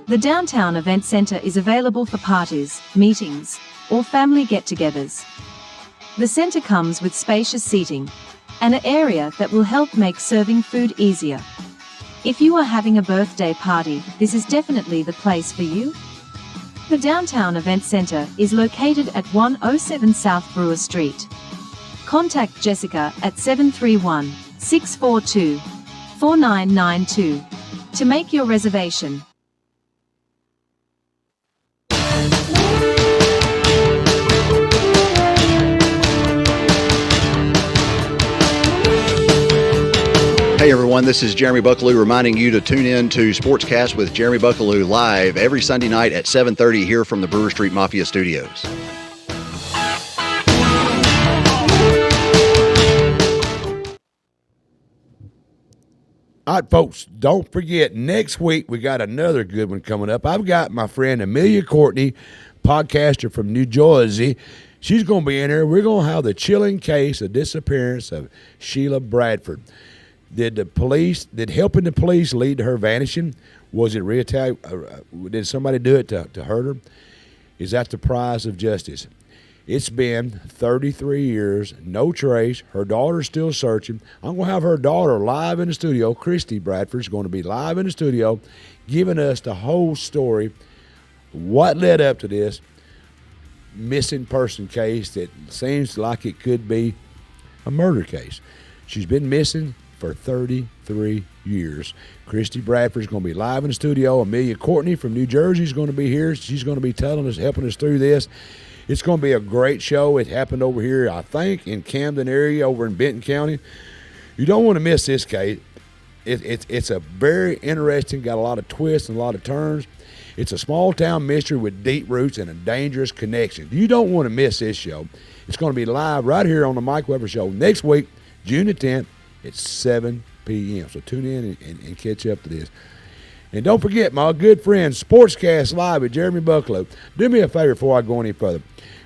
The Downtown Event Center is available for parties, meetings, or family get-togethers. The center comes with spacious seating and an area that will help make serving food easier. If you are having a birthday party, this is definitely the place for you. The Downtown Event Center is located at 107 South Brewer Street. Contact Jessica at 731-642-4992. To make your reservation, Hey everyone, this is Jeremy Buckaloo reminding you to tune in to Sportscast with Jeremy Buckaloo live every Sunday night at 7:30 here from the Brewer Street Mafia Studios. All right, folks, don't forget, next week we got another good one coming up. I've got my friend Amelia Courtney, podcaster from New Jersey. She's going to be in here. We're going to have the chilling case of disappearance of Sheila Bradford. Did helping the police lead to her vanishing? Was it did somebody do it to hurt her? Is that the prize of justice? It's been 33 years, no trace. Her daughter's still searching. I'm going to have her daughter live in the studio. Christy Bradford's going to be live in the studio giving us the whole story, what led up to this missing person case that seems like it could be a murder case. She's been missing for 33 years. Christy Bradford's going to be live in the studio. Amelia Courtney from New Jersey is going to be here. She's going to be telling us, helping us through this. It's going to be a great show. It happened over here, I think, in Camden area, over in Benton County. You don't want to miss this case. It's a very interesting, got a lot of twists and a lot of turns. It's a small-town mystery with deep roots and a dangerous connection. You don't want to miss this show. It's going to be live right here on the Mike Weber Show next week, June the 10th. It's 7 p.m. So tune in and catch up to this. And don't forget, my good friend, Sportscast Live with Jeremy Buckaloo. Do me a favor before I go any further.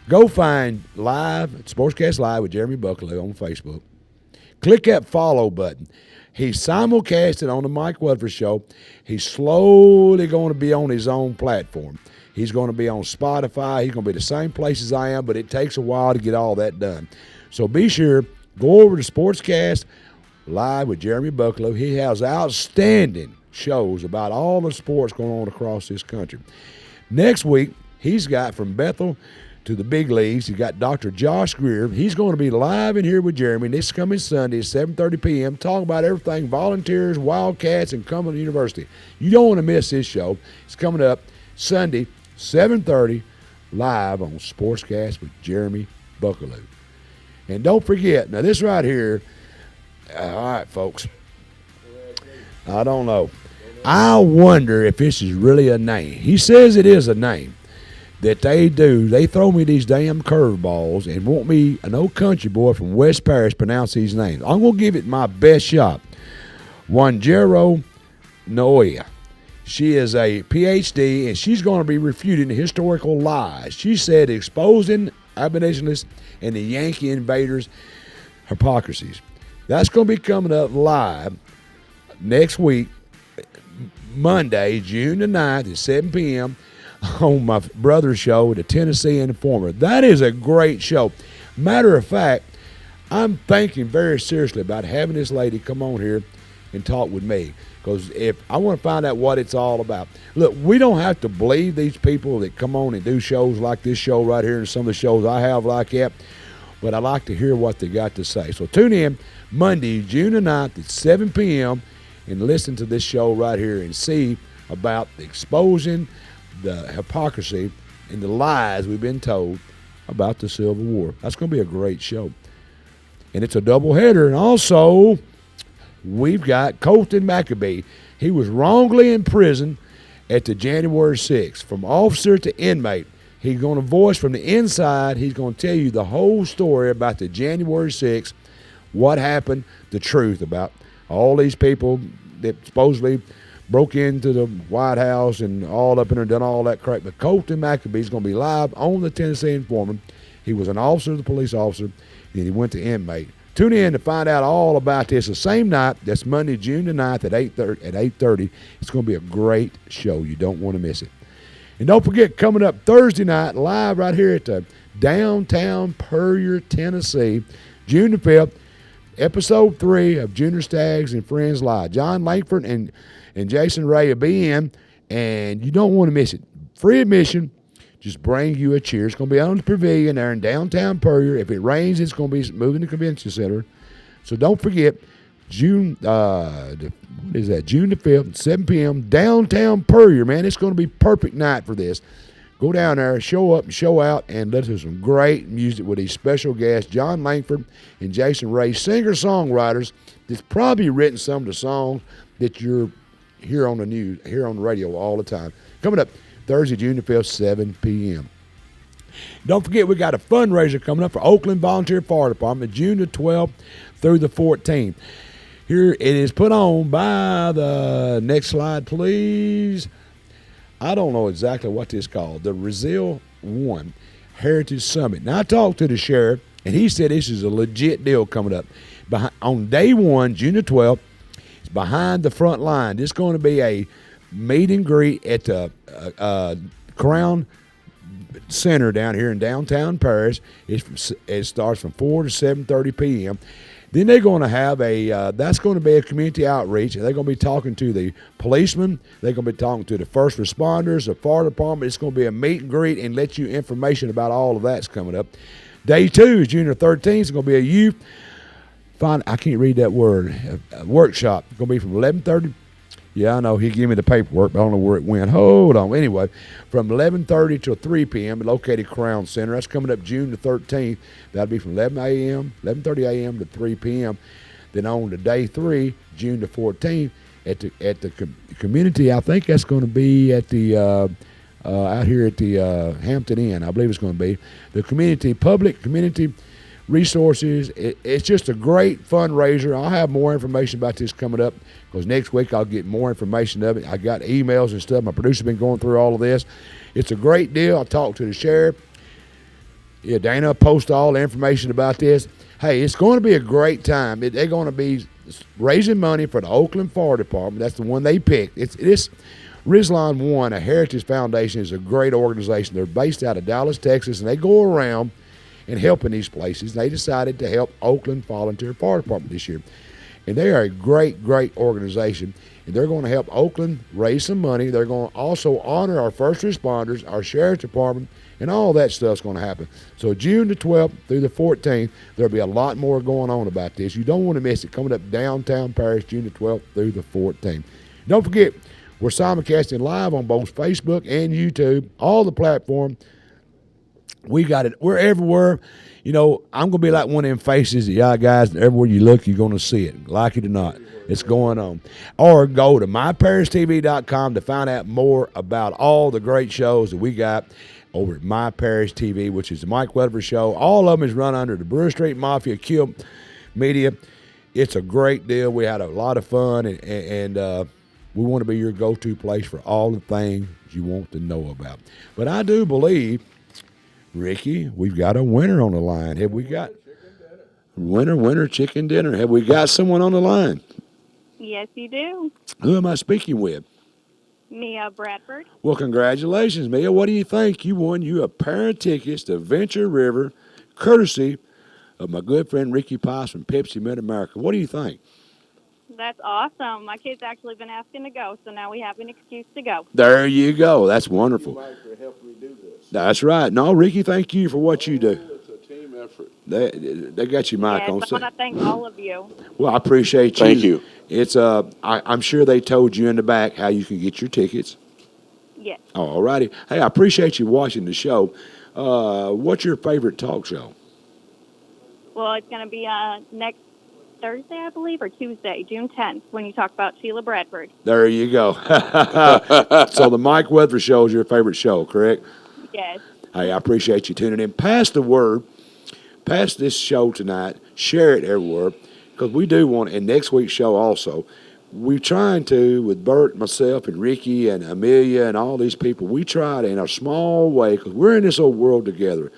Go find Sportscast Live with Jeremy Buckaloo on Facebook. Click that follow button. He's simulcasted on the Mike Weatherford Show. He's slowly going to be on his own platform. He's going to be on Spotify. He's going to be the same place as I am, but it takes a while to get all that done. So be sure, go over to Sportscast Live with Jeremy Buckaloo. He has outstanding shows about all the sports going on across this country. Next week, he's got from Bethel to the big leagues. He's got Dr. Josh Greer. He's going to be live in here with Jeremy this coming Sunday at 7:30 p.m. talking about everything volunteers, Wildcats, and Cumberland University. You don't want to miss this show. It's coming up Sunday, 7:30, live on Sportscast with Jeremy Buckaloo. And don't forget, now this right here, all right, folks, I don't know. I wonder if this is really a name. He says it is a name that they do. They throw me these damn curveballs and want me, an old country boy from West Parish, pronounce these names. I'm going to give it my best shot. Wanjero Noia. She is a Ph.D., and she's going to be refuting historical lies. She said exposing abolitionists and the Yankee invaders' hypocrisies. That's going to be coming up live next week, Monday, June the 9th at 7 p.m. on my brother's show, the Tennessee Informer. That is a great show. Matter of fact, I'm thinking very seriously about having this lady come on here and talk with me, because if I want to find out what it's all about. Look, we don't have to believe these people that come on and do shows like this show right here and some of the shows I have like that, but I like to hear what they got to say. So tune in Monday, June the 9th at 7 p.m. and listen to this show right here and see about exposing the hypocrisy and the lies we've been told about the Civil War. That's going to be a great show. And it's a doubleheader. And also, we've got Colton Maccabee. He was wrongly imprisoned at the January 6th. From officer to inmate, he's going to voice from the inside. He's going to tell you the whole story about the January 6th, what happened, the truth about all these people that supposedly broke into the White House and all up in there and done all that crap. But Colton Maccabee is going to be live on the Tennessee Informer. He was an officer, the police officer, and he went to inmate. Tune in to find out all about this the same night. That's Monday, June the 9th at 8:30. It's going to be a great show. You don't want to miss it. And don't forget, coming up Thursday night, live right here at the downtown Puryear, Tennessee, June the 5th, Episode 3 of Junior Staggs and Friends Live. John Langford and Jason Ray will be in, and you don't want to miss it. Free admission. Just bring you a chair. It's going to be on the pavilion there in downtown Puryear. If it rains, it's going to be moving the convention center. So don't forget, June, what is that? June the 5th, 7 p.m. downtown Puryear, man. It's going to be perfect night for this. Go down there, show up and show out, and listen to some great music with these special guests, John Langford and Jason Ray, singer-songwriters that's probably written some of the songs that you're here on the news, here on the radio all the time. Coming up Thursday, June the 5th, 7 p.m. Don't forget, we got a fundraiser coming up for Oakland Volunteer Fire Department, June the 12th through the 14th. Here it is put on by the next slide, please. I don't know exactly what this is called, the Brazil 1 Heritage Summit. Now, I talked to the sheriff, and he said this is a legit deal coming up. On day one, June the 12th, it's behind the front line. This is going to be a meet and greet at the Crown Center down here in downtown Paris. It starts from 4 to 7:30 p.m. Then they're going to have that's going to be a community outreach, and they're going to be talking to the policemen. They're going to be talking to the first responders, the fire department. It's going to be a meet and greet and let you information about all of that's coming up. Day 2 is June the 13th. It's going to be a youth, I can't read that word, workshop. It's going to be from 11:30. Yeah, I know. He gave me the paperwork, but I don't know where it went. Hold on. Anyway, from 11:30 till 3 p.m. located Crown Center. That's coming up June the 13th. That'll be from 11:30 a.m. to 3 p.m. Then on to day 3, June the 14th, at the community. I think that's going to be at the out here at the Hampton Inn. I believe it's going to be the public community resources. It's just a great fundraiser. I'll have more information about this coming up because next week I'll get more information of it. I got emails and stuff. My producer's been going through all of this. It's a great deal. I talked to the sheriff. Yeah, Dana posted all the information about this. Hey, it's going to be a great time. They're going to be raising money for the Oakland Fire Department. That's the one they picked. It's Rizlan One, a Heritage Foundation, is a great organization. They're based out of Dallas, Texas, and they go around and helping these places. They decided to help Oakland Volunteer Fire Department this year. And they are a great, great organization. And they're going to help Oakland raise some money. They're going to also honor our first responders, our sheriff's department, and all that stuff's going to happen. So June the 12th through the 14th, there'll be a lot more going on about this. You don't want to miss it. Coming up downtown Paris, June the 12th through the 14th. Don't forget, we're simulcasting live on both Facebook and YouTube, all the platforms. We got it. We're everywhere. You know, I'm going to be like one of them faces that, yeah, guys, everywhere you look, you're going to see it. Like it or not, it's going on. Or go to myparistv.com to find out more about all the great shows that we got over at My Parish TV, which is the Mike Weatherford Show. All of them is run under the Brewer Street Mafia Kill Media. It's a great deal. We had a lot of fun, and we want to be your go-to place for all the things you want to know about. But I do believe, Ricky, we've got a winner on the line. Have we got winner chicken dinner? Have we got someone on the line? Yes, you do. Who am I speaking with? Mia Bradford. Well, congratulations, Mia. What do you think? You won a pair of tickets to Venture River, courtesy of my good friend Ricky Pice from Pepsi Mid-America. What do you think? That's awesome. My kid's actually been asking to go, so now we have an excuse to go. There you go. That's wonderful. Mike, for helping me do this. That's right. No, Ricky, thank you for what you do. It's a team effort. They got you, Mike, Yes, on I set. want to thank all of you. Well, I appreciate you. Thank you. It's I'm sure they told you in the back how you can get your tickets. Yes. Oh, all righty. Hey, I appreciate you watching the show. What's your favorite talk show? Well, it's going to be next Thursday, I believe, or Tuesday, June 10th, when you talk about Sheila Bradford. There you go. So the Mike Weatherford Show is your favorite show, correct? Yes. Hey, I appreciate you tuning in. Pass the word. Pass this show tonight. Share it everywhere. Because we do want, and next week's show also, we're trying to, with Bert, myself, and Ricky, and Amelia, and all these people, we try to, in a small way, because we're in this old world together,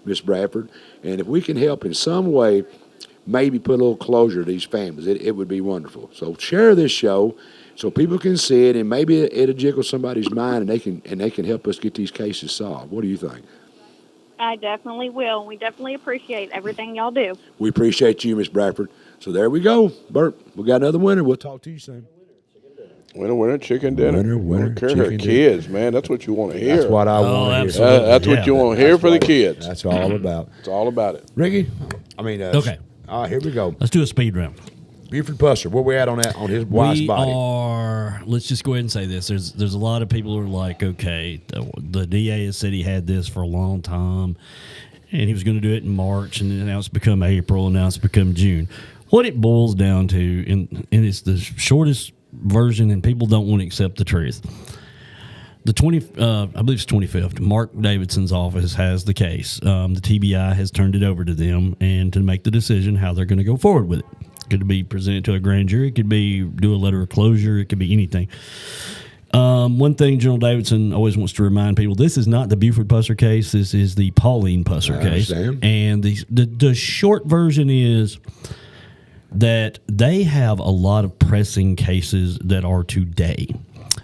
Miss Bradford, and if we can help in some way, maybe put a little closure to these families, it would be wonderful. So share this show so people can see it, and maybe it'll jiggle somebody's mind, and they can help us get these cases solved. What do you think? I definitely will. We definitely appreciate everything y'all do. We appreciate you, Miss Bradford. So there we go. Bert, we got another winner. We'll talk to you soon. Winner, chicken dinner. Winner, Don't care chicken her dinner. kids, man. That's what you want to hear. That's what I want to hear. absolutely. That's what you want to hear for the kids. That's all about. It's all about it. Ricky, I mean, Okay. Here we go. Let's do a speed round. Buford Pusser, where we at on that on his wife's body? Let's just go ahead and say this. There's a lot of people who are like, okay, the DA has said he had this for a long time, and he was going to do it in March, and now it's become April, and now it's become June. What it boils down to, and it's the shortest version, and people don't want to accept the truth. I believe it's 25th. Mark Davidson's office has the case. The TBI has turned it over to them, and to make the decision how they're going to go forward with it. Could be presented to a grand jury. It could be do a letter of closure. It could be anything. One thing General Davidson always wants to remind people: this is not the Buford Pusser case. This is the Pauline Pusser case. And the short version is that they have a lot of pressing cases that are today.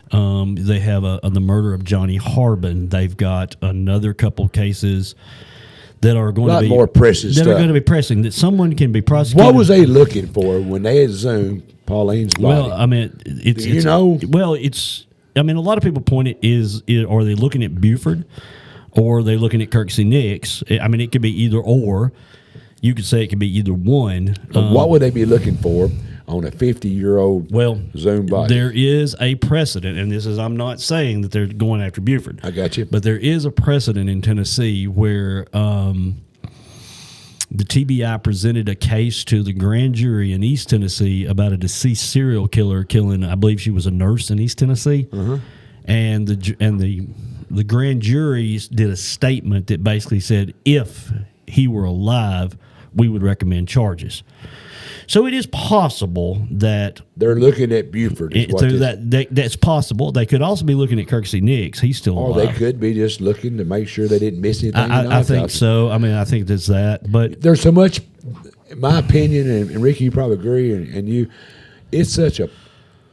They have the murder of Johnny Harbin. They've got another couple cases that are going to be more pressing that stuff. are going to be pressing, that someone can be prosecuted. What was they looking for when they exhumed Pauline's body? Well, I mean, it's a lot of people point are they looking at Buford, or are they looking at Kirksey Nix? I mean, it could be either or. You could say it could be either one. What would they be looking for on a 50-year-old Zoom body? There is a precedent, and I'm not saying that they're going after Buford. I got you. But there is a precedent in Tennessee where the TBI presented a case to the grand jury in East Tennessee about a deceased serial killer killing, I believe she was a nurse in East Tennessee. And the grand juries did a statement that basically said if he were alive, we would recommend charges. So it is possible that they're looking at Buford. That's possible. They could also be looking at Kirksey Nix. He's still alive. Or they could be just looking to make sure they didn't miss anything. I think so. I mean, I think there's that. But there's so much, in my opinion, and Ricky, you probably agree, and you, it's such a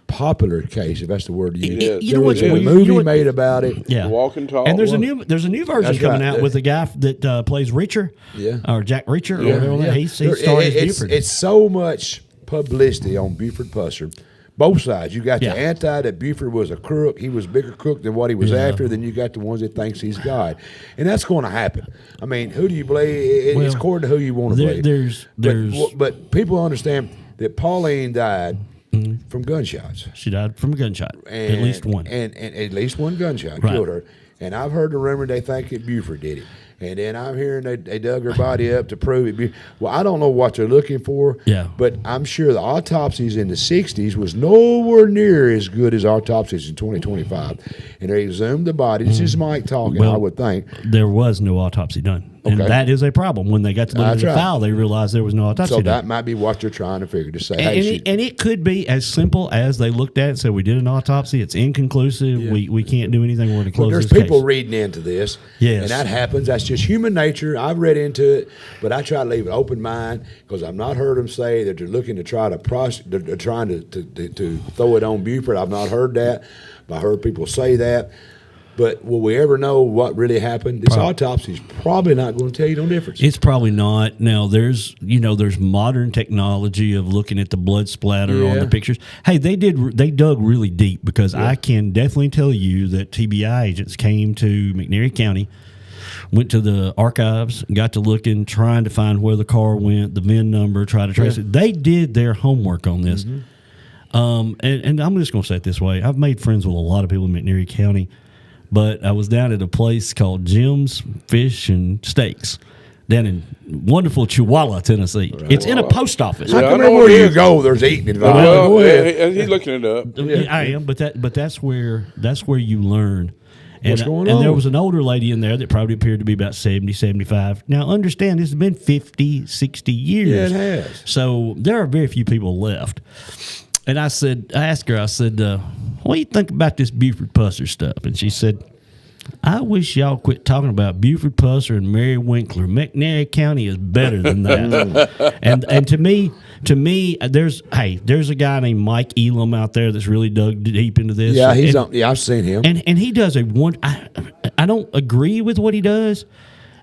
popular case, if that's the word you use. You know what? There was a movie made about it. Yeah, Walk and talk. And there's a new version coming out with the guy that plays Reacher. Yeah, or Jack Reacher, or whatever. Yeah. He starred as Buford. It's so much publicity on Buford Pusser. Both sides. You got the anti that Buford was a crook. He was a bigger crook than what he was after. Then you got the ones that thinks he's God, and that's going to happen. I mean, who do you believe? It's according to who you want to believe. But people understand that Pauline died from gunshots. She died from a gunshot. At least one. And at least one gunshot killed her. And I've heard the rumor they think that Buford did it. And then I'm hearing they dug her body up to prove it. Well, I don't know what they're looking for. Yeah. But I'm sure the autopsies in the 60s was nowhere near as good as autopsies in 2025. And they exhumed the body. This is Mike talking, I would think. There was no autopsy done. And that is a problem. When they got to look at the file, they realized there was no autopsy done. So that might be what they're trying to figure, to say, and it could be as simple as they looked at it and said, we did an autopsy, it's inconclusive, we can't do anything, we're going to close this case. There's people reading into this, yes. And that happens. That's just human nature. I've read into it, but I try to leave an open mind because I've not heard them say that they're looking to try to they're trying to throw it on Buford. I've not heard that. I heard people say that. But will we ever know what really happened? This autopsy is probably not going to tell you no difference. It's probably not. Now, there's modern technology of looking at the blood splatter on the pictures. Hey, they dug really deep, because I can definitely tell you that TBI agents came to McNairy County, went to the archives, got to looking, trying to find where the car went, the VIN number, try to trace it. They did their homework on this. And I'm just going to say it this way. I've made friends with a lot of people in McNairy County. But I was down at a place called Jim's Fish and Steaks down in wonderful Chihuahua, Tennessee. It's in a post office. I can remember where you go. There's eating involved. Well, he's looking it up. I am, but that's where you learn. What's going on? And there was an older lady in there that probably appeared to be about 70, 75. Now, understand, this has been 50, 60 years. Yeah, it has. So there are very few people left. And I asked her, what do you think about this Buford Pusser stuff? And she said, I wish y'all quit talking about Buford Pusser and Mary Winkler. McNairy County is better than that. and to me, there's a guy named Mike Elam out there that's really dug deep into this. Yeah, I've seen him. And he does I don't agree with what he does.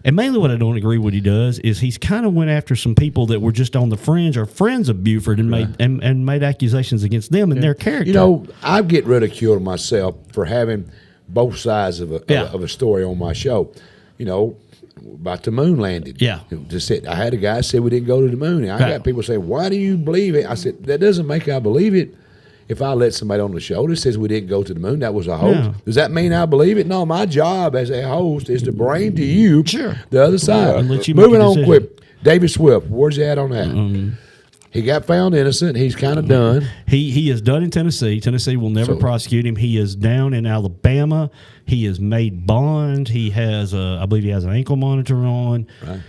And mainly what I don't agree with what he does is he's kind of went after some people that were just on the fringe or friends of Buford and made accusations against them and their character. You know, I get ridiculed myself for having both sides of a story on my show. You know, the moon landing. Yeah. Just said, I had a guy say we didn't go to the moon. I got people say, why do you believe it? I said, that doesn't make I believe it. If I let somebody on the show that says we didn't go to the moon, that was a hoax. Yeah. Does that mean I believe it? No, my job as a host is to bring to you the other side. And let you make Moving a on decision. quick. David Swift, where's he at on that? He got found innocent. He's kind of done. He is done in Tennessee. Tennessee will never prosecute him. He is down in Alabama. He has made bond. He has, I believe he has an ankle monitor on. Right.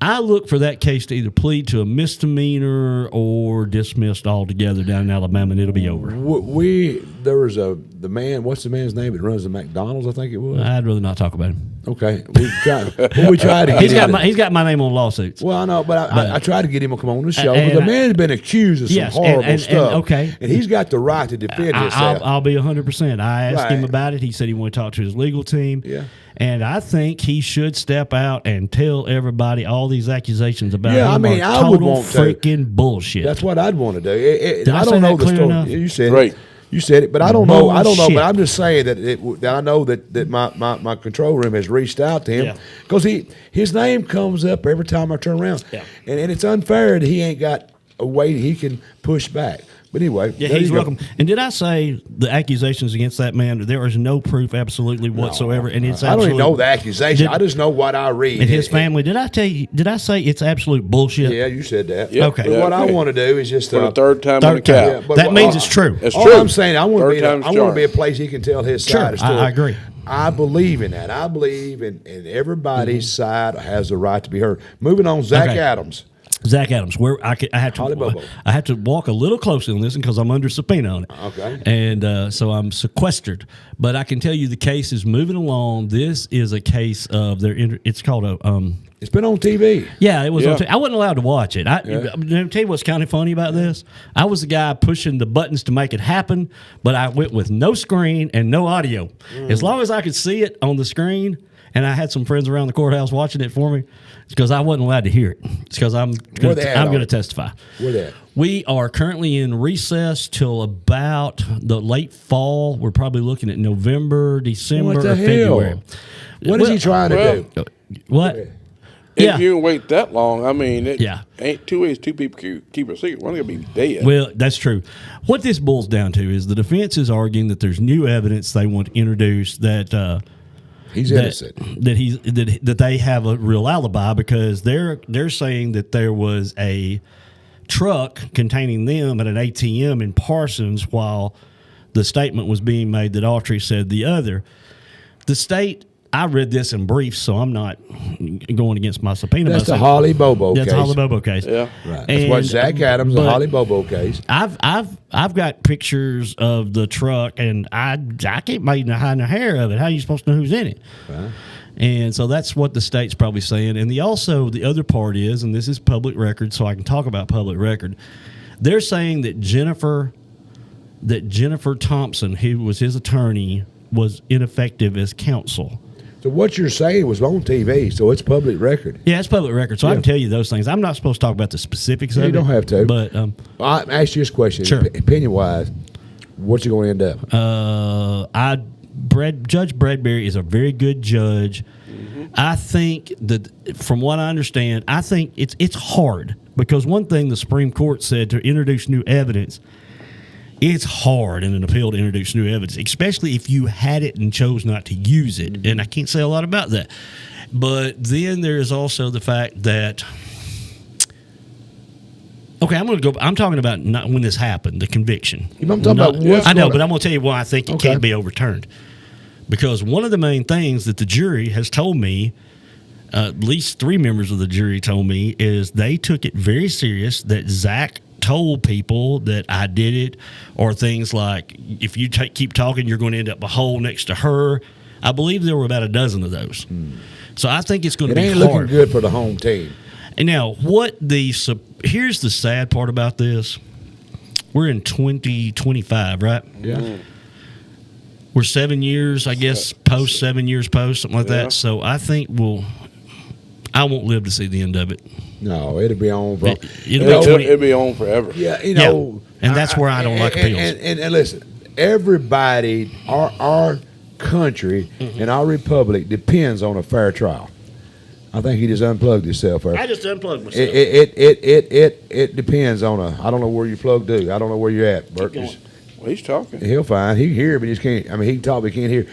I look for that case to either plead to a misdemeanor or dismissed altogether down in Alabama, and it'll be over. There was the man, what's the man's name that runs the McDonald's, I think it was? I'd rather not talk about him. Okay. We tried to get him. He's got my name on lawsuits. Well, I know, but I tried to get him to come on the show. Because the man's been accused of some horrible stuff. And he's got the right to defend himself. I'll be 100%. I asked him about it. He said he wanted to talk to his legal team. Yeah. And I think he should step out and tell everybody all these accusations about him. Yeah, I mean, I would want to. Freaking bullshit. That's what I'd want to do. Did I don't say know that the clear story. enough? You said Right. it. You said it, but I don't know. I don't know. Bullshit. But I'm just saying that I know that my control room has reached out to him because his name comes up every time I turn around, and it's unfair that he ain't got a way that he can push back. But anyway, he's welcome. And did I say the accusations against that man? There is no proof, absolutely whatsoever, and it's. I don't even know the accusation. I just know what I read. And his family. Did I tell you? Did I say it's absolute bullshit? Yeah, you said that. Yep. Okay. But what I want to do is just For the third time on the count. That means it's true. It's all true. I'm saying, I want to be a place he can tell his Sure, side of the story. I agree. I believe in that. I believe in everybody's side has the right to be heard. Moving on, Zack Adams. Zack Adams, where I have to, Holly Bobo. I have to walk a little closer on this because I'm under subpoena on it. Okay. And so I'm sequestered. But I can tell you the case is moving along. This is a case of it's called a. It's been on TV. Yeah, it was on TV. I wasn't allowed to watch it. I'm going to tell you what's kind of funny about this. I was the guy pushing the buttons to make it happen, but I went with no screen and no audio. As long as I could see it on the screen, and I had some friends around the courthouse watching it for me, it's because I wasn't allowed to hear it. It's because I'm going to testify. Where they at? We are currently in recess till about the late fall. We're probably looking at November, December, What the or hell? February. What is he trying to do? What? If you wait that long, I mean, it Yeah. ain't two ways two people keep a secret. One going to be dead. Well, that's true. What this boils down to is the defense is arguing that there's new evidence they want to introduce that he's innocent. That they have a real alibi because they're saying that there was a truck containing them at an ATM in Parsons while the statement was being made that Autry said the other. The state. I read this in brief, so I'm not going against my subpoena. That's the Holly Bobo case. That's the Holly Bobo case. Yeah, right. That's what Zack Adams, the Holly Bobo case. I've got pictures of the truck, and I can't make hide the hair of it. How are you supposed to know who's in it? Right. And so that's what the state's probably saying. And the other part is, and this is public record, so I can talk about public record. They're saying that Jennifer Thompson, who was his attorney, was ineffective as counsel. So what you're saying was on TV, so it's public record. Yeah, it's public record, so I can tell you those things. I'm not supposed to talk about the specifics of it. You don't have to. But I ask you this question. Sure. Opinion-wise, what's it going to end up? Judge Bradbury is a very good judge. Mm-hmm. I think that, from what I understand, I think it's hard because one thing the Supreme Court said to introduce new evidence. It's hard in an appeal to introduce new evidence, especially if you had it and chose not to use it. Mm-hmm. And I can't say a lot about that. But then there is also the fact that, okay, I'm talking about not when this happened, the conviction. I'm talking about what's I know, but I'm going to tell you why I think it Okay. can't be overturned. Because one of the main things that the jury has told me, at least 3 members of the jury told me, is they took it very serious that Zach told people that I did it, or things like, if you keep talking, you're going to end up a hole next to her. I believe there were about a dozen of those. So I think it's going to be hard. It ain't looking good for the home team. And now, here's the sad part about this. We're in 2025, right? Yeah. We're 7 years, I guess, 7 years post, something like that. So I think I won't live to see the end of it. No, it'll be on. It'll be on forever. Yeah, and that's where I don't like appeals. And listen, everybody, our country and our republic depends on a fair trial. I think he just unplugged himself. There. I just unplugged myself. It depends on I don't know where you plug to. I don't know where you're at, Bert. Well, he's talking. He'll find. He can hear, but he just can't. I mean, he can talk, but he can't hear.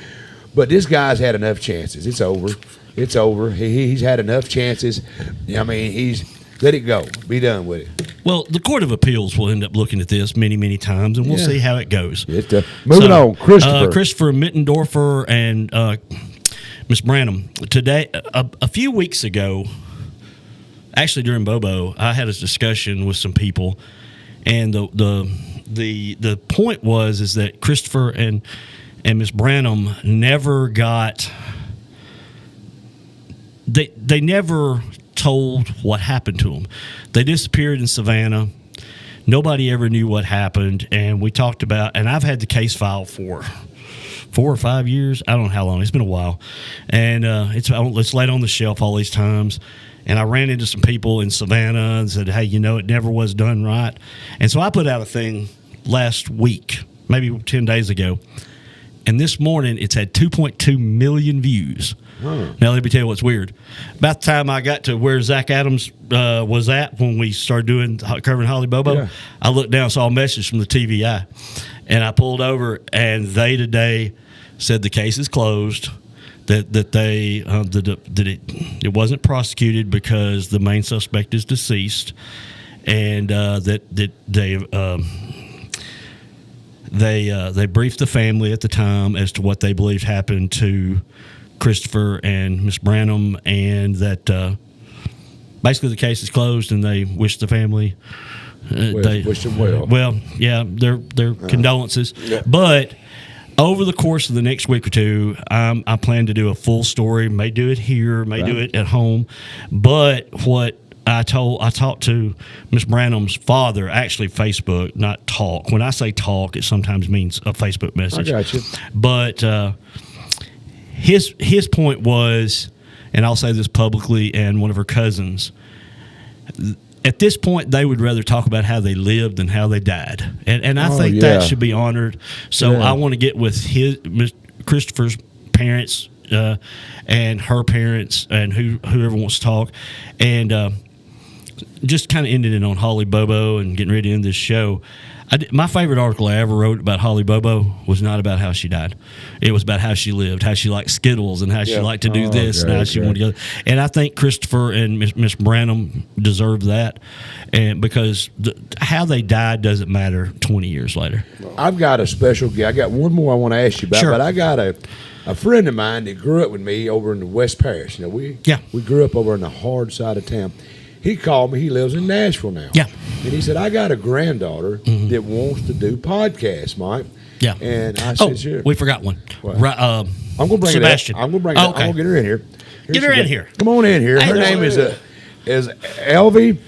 But this guy's had enough chances. It's over. It's over. He's had enough chances. I mean, he's let it go. Be done with it. Well, the Court of Appeals will end up looking at this many, many times, and we'll see how it goes. Moving on, Christopher. Christopher Mittendorfer and Miss Branham. Today, a few weeks ago, actually during Bobo, I had a discussion with some people, and the point is that Christopher and Miss Branham never got. They never told what happened to them. They disappeared in Savannah. Nobody ever knew what happened, and we talked about. And I've had the case file for 4 or 5 years. I don't know how long. It's been a while, and it's laid on the shelf all these times. And I ran into some people in Savannah and said, "Hey, it never was done right." And so I put out a thing last week, maybe 10 days ago, and this morning it's had 2.2 million views. Now, let me tell you what's weird. About the time I got to where Zack Adams was at when we started covering Holly Bobo, I looked down and saw a message from the TVI. And I pulled over, and they today said the case is closed, that it wasn't prosecuted because the main suspect is deceased, and that they briefed the family at the time as to what they believed happened to Christopher and Miss Branham, and that basically the case is closed, and they wish the family wish them well. Well, yeah, their condolences. Yeah. But over the course of the next week or two, I plan to do a full story. May do it here, may do it at home. But what I talked to Miss Branham's father, actually Facebook, not talk. When I say talk, it sometimes means a Facebook message. I got you. But his point was, and I'll say this publicly, and one of her cousins, at this point, they would rather talk about how they lived than how they died. And I think that should be honored. So I want to get with Christopher's parents and her parents and whoever wants to talk. And just kind of ended it on Holly Bobo and getting ready to end this show. My favorite article I ever wrote about Holly Bobo was not about how she died. It was about how she lived, how she liked Skittles, and how she liked to do this, and how she wanted to go. And I think Christopher and Miss Branham deserve that, and because how they died doesn't matter 20 years later. I've got a special guest. I got one more I want to ask you about, but I got a friend of mine that grew up with me over in the West Parish. We grew up over in the hard side of town. He called me. He lives in Nashville now. Yeah. And he said, I got a granddaughter that wants to do podcasts, Mike. Yeah. And I said, sure. We forgot one. Right, I'm going to bring Sebastian. it up. I'm going to bring it up. I'm going to get her in here. Get her in here. Come on in here. Her name is Elvie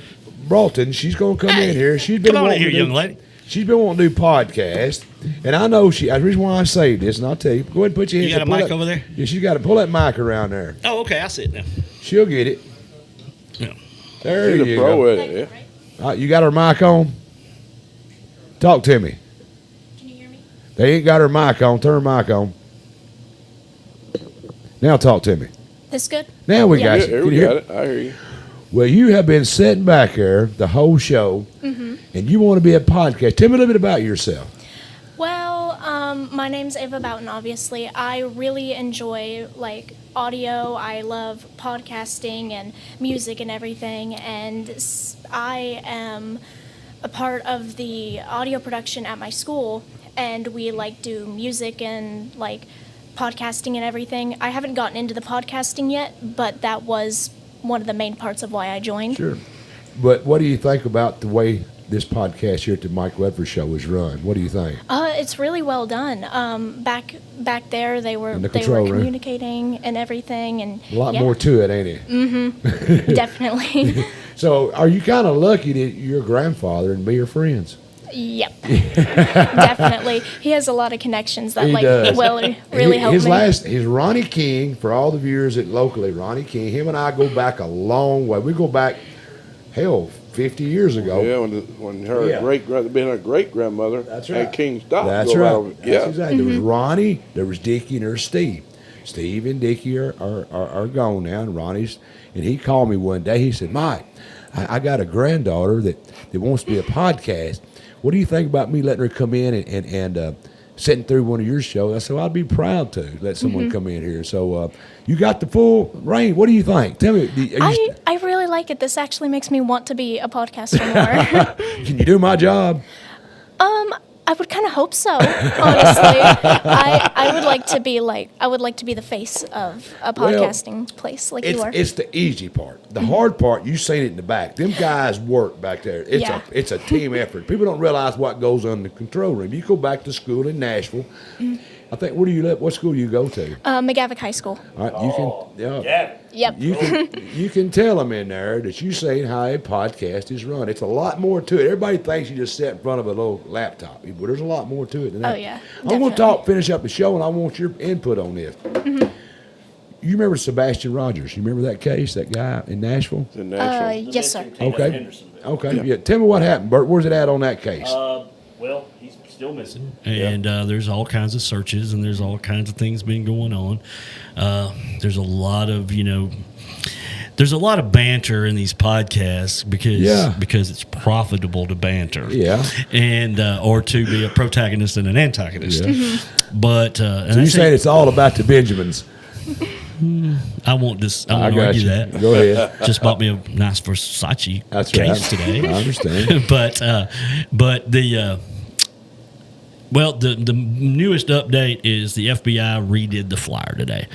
Broughton. She's going to come in here. Come on in here, young lady. She's been wanting to do podcasts. And I know the reason why I saved this, and I'll tell you, go ahead and put your hands. You got a mic over there? Yeah, she's got to pull that mic around there. Oh, okay. I see it now. She'll get it. Yeah. There She's you a pro go. at it, yeah. You got her mic on? Talk to me. Can you hear me? They ain't got her mic on. Turn her mic on. Now talk to me. This good? Now we got you. Here Can we you got hear? it. I hear you. Well, you have been sitting back there the whole show, and you want to be a podcast. Tell me a little bit about yourself. Well, my name's Ava Boughton, obviously. I really enjoy, audio. I love podcasting and music and everything, and I am a part of the audio production at my school, and we, do music and, podcasting and everything. I haven't gotten into the podcasting yet, but that was one of the main parts of why I joined. Sure. But what do you think about the way this podcast here at the Mike Weatherford Show is run? What do you think? It's really well done. Back there, they were communicating and everything, and a lot more to it, ain't it? Mm-hmm. Definitely. So, are you kind of lucky that your grandfather and me are friends? Yep. Definitely. He has a lot of connections that will really help me. He's Ronnie King, for all the viewers locally. Ronnie King. Him and I go back a long way. We go back, 50 years ago. Yeah, when her great-grandmother That's right. had King Stop. That's right. That's exactly. There was Ronnie, there was Dickie, and there's Steve. Steve and Dickie are gone now, and Ronnie's. And he called me one day. He said, Mike, I got a granddaughter that wants to be a podcast. What do you think about me letting her come in and sitting through one of your shows? I said, well, I'd be proud to let someone come in here. So you got the full reign. What do you think? Tell me. I really like it. This actually makes me want to be a podcaster more. Can you do my job? I would kind of hope so. Honestly, I would like to be the face of a podcasting place like you are. It's the easy part. The hard part, you seen it in the back. Them guys work back there. It's a team effort. People don't realize what goes on in the control room. You go back to school in Nashville. I think what school do you go to? McGavick High School. All right, Yep. You can tell them in there that you say how a podcast is run. It's a lot more to it. Everybody thinks you just sit in front of a little laptop, but there's a lot more to it than that. Oh yeah. I'm going to finish up the show, and I want your input on this. You remember Sebastian Rogers? You remember that case, that guy in Nashville? In Nashville. Yes, sir. Okay. Yeah. Tell me what happened, Bert. Where's it at on that case? Well, he's still missing. And there's all kinds of searches, and there's all kinds of things been going on. There's a lot of, there's a lot of banter in these podcasts because it's profitable to banter. Yeah. And or to be a protagonist and an antagonist. Yeah. But so you saying it's all about the Benjamins? I won't argue that. Go ahead. Just bought me a nice Versace case today. I understand. but the newest update is the FBI redid the flyer today.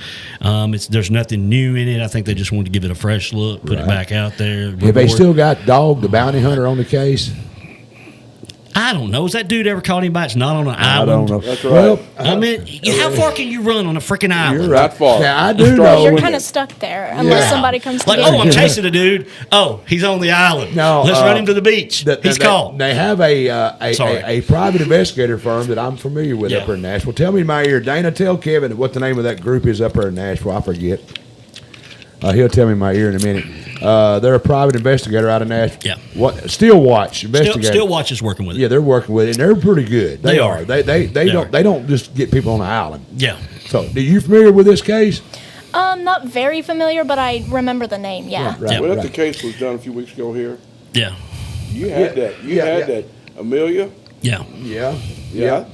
There's nothing new in it. I think they just wanted to give it a fresh look, put it back out there. Have they still got Dog, the bounty hunter, on the case? I don't know. Has that dude ever caught anybody that's not on an island? I don't know. That's right. Well, I mean, how far can you run on a freaking island? You're right. Far. Now, I do know. You're kind of stuck there unless somebody comes to like, get you. I'm chasing a dude. Oh, he's on the island. No, let's run him to the beach. He's caught. They have a private investigator firm that I'm familiar with up here in Nashville. Tell me in my ear, Dana, tell Kevin what the name of that group is up here in Nashville. I forget. He'll tell me in my ear in a minute. They're a private investigator out of Nashville. Yeah. Still Watch investigator. Still Watch is working with it. Yeah, they're working with it, and they're pretty good. They are. They don't just get people on the island. Yeah. So, are you familiar with this case? Not very familiar, but I remember the name. Yeah. Right. Well, the case was done a few weeks ago here. Yeah. You had that. You had that, Amelia. Yeah. Yeah.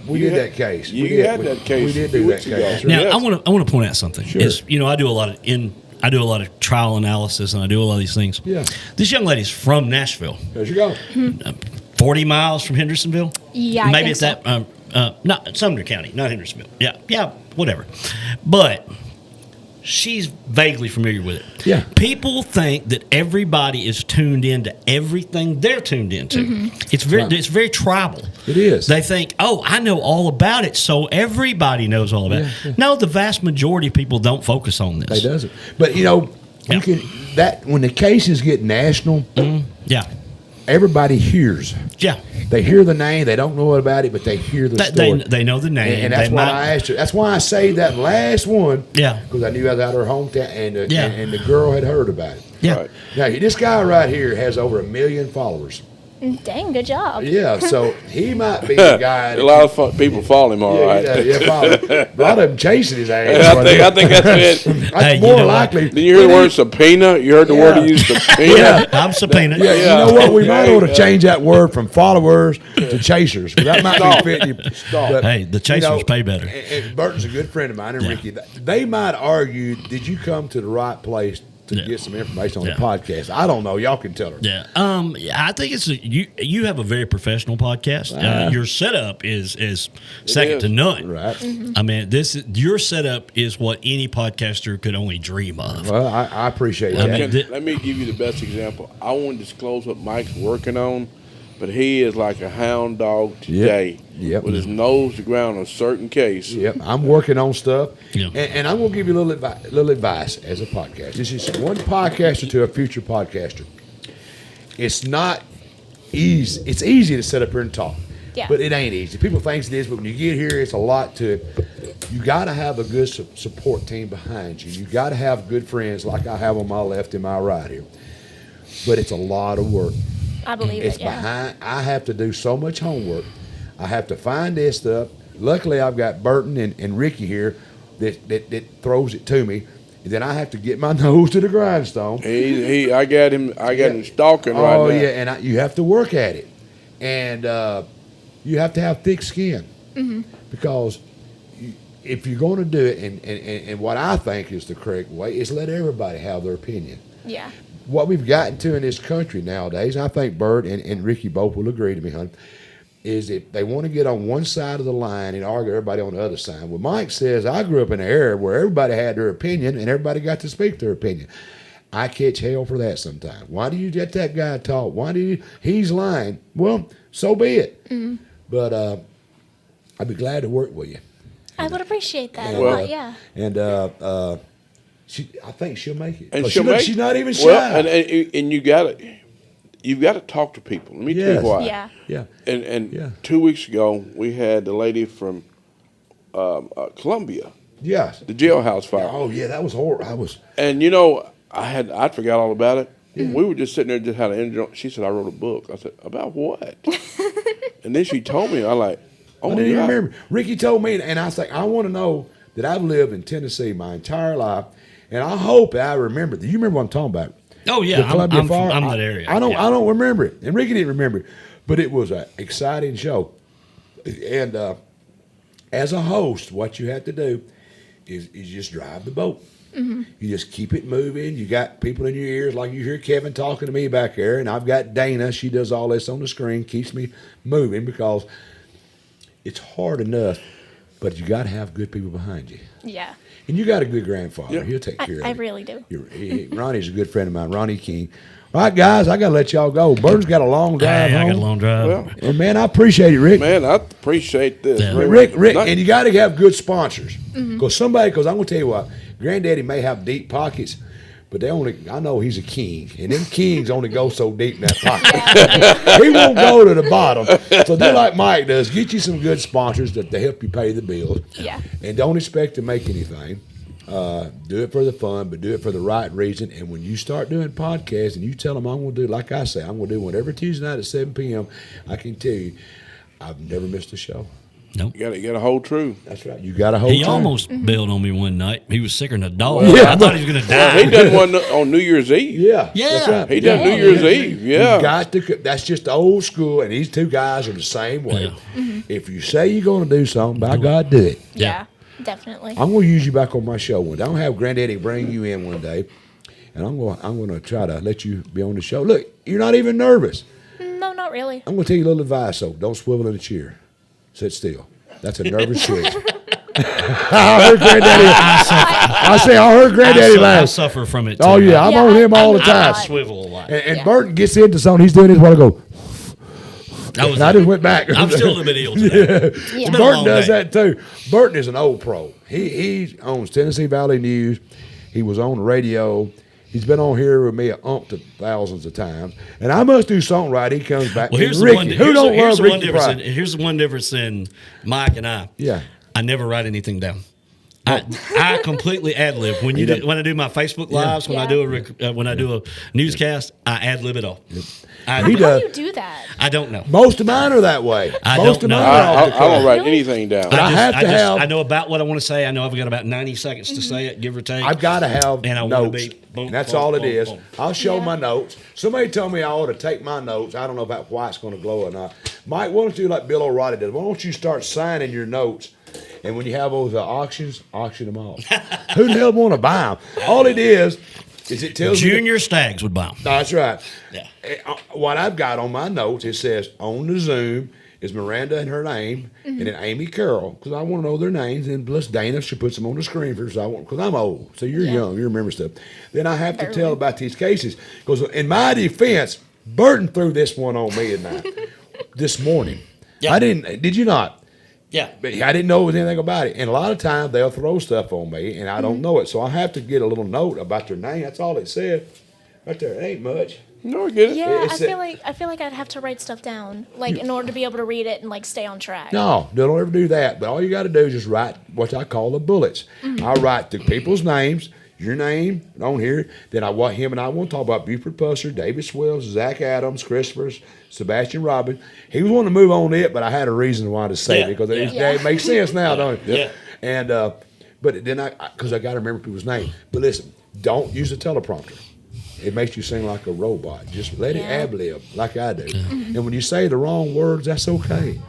We did that case. We had that case. We did do that case. Now, I want to point out something. Sure. Is, I do a lot of trial analysis, and I do a lot of these things. Yeah. This young lady's from Nashville. There you go. 40 miles from Hendersonville. Yeah, maybe I it's think that. Not Sumner County, not Hendersonville. Yeah, whatever. But she's vaguely familiar with it. Yeah. People think that everybody is tuned into everything they're tuned into. It's very tribal. It is. They think, oh, I know all about it, so everybody knows all about it. No, the vast majority of people don't focus on this. They doesn't. But you can when the cases get national. Everybody hears. Yeah. They hear the name. They don't know about it, but they hear the story. They know the name. And that's why I asked you. That's why I saved that last one. Yeah. Because I knew I was out of her hometown, and the girl had heard about it. Yeah. Right. Now, this guy right here has over 1 million followers. Dang, good job. Yeah, so he might be the guy. A lot of people follow him, all right. Follow him. A lot of them chasing his ass. I think that's it. That's more likely. Did you hear the word subpoena? You heard the word he used, subpoena? I'm subpoena. Yeah, you know what? We might ought to change that word from followers to chasers. That might be fitting you. But, hey, the chasers pay better. And Burton's a good friend of mine, and Ricky. They might argue, did you come to the right place to get some information on the podcast? I don't know. Y'all can tell her. Yeah. I think it's you have a very professional podcast. Your setup is second to none. Right. I mean, your setup is what any podcaster could only dream of. Well, I appreciate that. Let me give you the best example. I won't disclose what Mike's working on, but he is like a hound dog today. Yep. With his nose to ground on a certain case. Yep. I'm working on stuff. Yeah. And I'm going to give you a little advice as a podcast. This is one podcaster to a future podcaster. It's not easy. It's easy to sit up here and talk. Yeah. But it ain't easy. People think it is, but when you get here, it's a lot to it. You got to have a good support team behind you. You got to have good friends like I have on my left and my right here. But it's a lot of work. I believe it's behind. I have to do so much homework. I have to find this stuff. Luckily, I've got Burton and Ricky here that throws it to me. And then I have to get my nose to the grindstone. I got him stalking right now. Oh, yeah, and you have to work at it. And you have to have thick skin. Mm-hmm. Because if you're going to do it, and what I think is the correct way, is let everybody have their opinion. Yeah. What we've gotten to in this country nowadays, and I think Bert and Ricky both will agree to me, hon, is if they want to get on one side of the line and argue everybody on the other side. Well, Mike says, I grew up in an era where everybody had their opinion and everybody got to speak their opinion. I catch hell for that sometimes. Why do you let that guy talk? He's lying. Well, so be it. Mm-hmm. But I'd be glad to work with you. I would appreciate that a Well, lot, yeah. And I think she'll make it. And she's not even shy. Well, and you've got to talk to people. Let me tell you why. Yeah. Yeah. And 2 weeks ago, we had the lady from Columbia. Yes. The jailhouse fire. Oh, yeah, that was horrible. And, I forgot all about it. Yeah. We were just sitting there, just had an interview. She said, I wrote a book. I said, about what? And then she told me, I'm like, oh, I didn't even remember. Ricky told me, and I was like, I want to know that I've lived in Tennessee my entire life, and I hope that I remember. You remember what I'm talking about? Oh, yeah, I'm that area. I don't remember it, and Ricky didn't remember it, but it was an exciting show. And as a host, what you have to do is just drive the boat. Mm-hmm. You just keep it moving. You got people in your ears, like you hear Kevin talking to me back there, and I've got Dana. She does all this on the screen, keeps me moving because it's hard enough, but you got to have good people behind you. Yeah. And you got a good grandfather. Yeah. He'll take care of you. I really do. Ronnie's a good friend of mine, Ronnie King. All right, guys, I got to let y'all go. Burton's got a long drive home. I got a long drive. Well, and, man, I appreciate it, Rick. Man, I appreciate this. Yeah. Rick, and you got to have good sponsors. Because I'm going to tell you what, Granddaddy may have deep pockets, but I know he's a king. And them kings only go so deep in that pocket. He won't go to the bottom. So do like Mike does. Get you some good sponsors that help you pay the bills. Yeah. And don't expect to make anything. Do it for the fun, but do it for the right reason. And when you start doing podcasts and you tell them I'm going to do, like I say, I'm going to do one every Tuesday night at 7 p.m., I can tell you, I've never missed a show. Nope. You got to hold true. That's right. You got to hold true. He almost bailed on me one night. He was sicker than a dog. Well, I thought he was going to die. Well, he done one on New Year's Eve. Yeah. That's right. He done New Year's Eve. Yeah. You got to, that's just the old school, and these two guys are the same way. Yeah. If you say you're going to do something, by God, do it. Yeah, definitely. I'm going to use you back on my show one day. I'm going to have Granddaddy bring you in one day, and I'm going to try to let you be on the show. Look, you're not even nervous. No, not really. I'm going to tell you a little advice, though. Don't swivel in a chair. Sit still. That's a nervous switch. I heard Granddaddy. I heard Granddaddy laugh. I suffer from it too. Oh, yeah. I'm on him all the time. I swivel a lot. And Burton gets into something. He's doing this while I go. And I just went back. I'm still a little bit ill today. Yeah. Burton does that too. Burton is an old pro. He owns Tennessee Valley News. He was on the radio. He's been on here with me to thousands of times. And I must do something right. He comes back. Well, here's Ricky, the here's the one difference in Mike and I. Yeah. I never write anything down. I completely ad lib when I do my Facebook lives, when I do a newscast, I ad lib it all. How do you do that? I don't know. Most of mine are that way. I don't know. I don't write anything down. I know about what I want to say. I know I've got about 90 seconds to say it, give or take. I've got to have and I notes. Boom, that's boom, all boom, it is. boom. I'll show my notes. Somebody told me I ought to take my notes. I don't know about why it's going to glow or not. Mike, why don't you do like Bill O'Reilly did? Why don't you start signing your notes? And when you have those auctions, auction them off. Who the hell want to buy them? All it is it tells you. Junior Staggs would buy them. That's right. Yeah. What I've got on my notes, it says on the Zoom is Miranda and her name, and then Amy Carroll, because I want to know their names, and plus Dana, she puts them on the screen for us, because I'm old, so you're young, you remember stuff. Then I have to tell about these cases, because in my defense, Burton threw this one on me this morning. Yeah. Did you not? Yeah. But I didn't know it was anything about it. And a lot of times they'll throw stuff on me, and I don't know it. So I have to get a little note about their name. That's all it said. Right there. It ain't much. No, I get it. Yeah, I feel like I'd have to write stuff down, like in order to be able to read it and like stay on track. No, don't ever do that. But all you got to do is just write what I call the bullets. I write the people's names, your name on here. Then I want him and I want to talk about Buford Pusser, David Swells, Zack Adams, Christopher, Sebastian Robin. He was wanting to move on it, but I had a reason why to say it because it makes sense now, don't it? Yeah. And But then because I got to remember people's name. But listen, don't use a teleprompter. It makes you sing like a robot. Just let it ad-lib like I do. And when you say the wrong words, that's okay.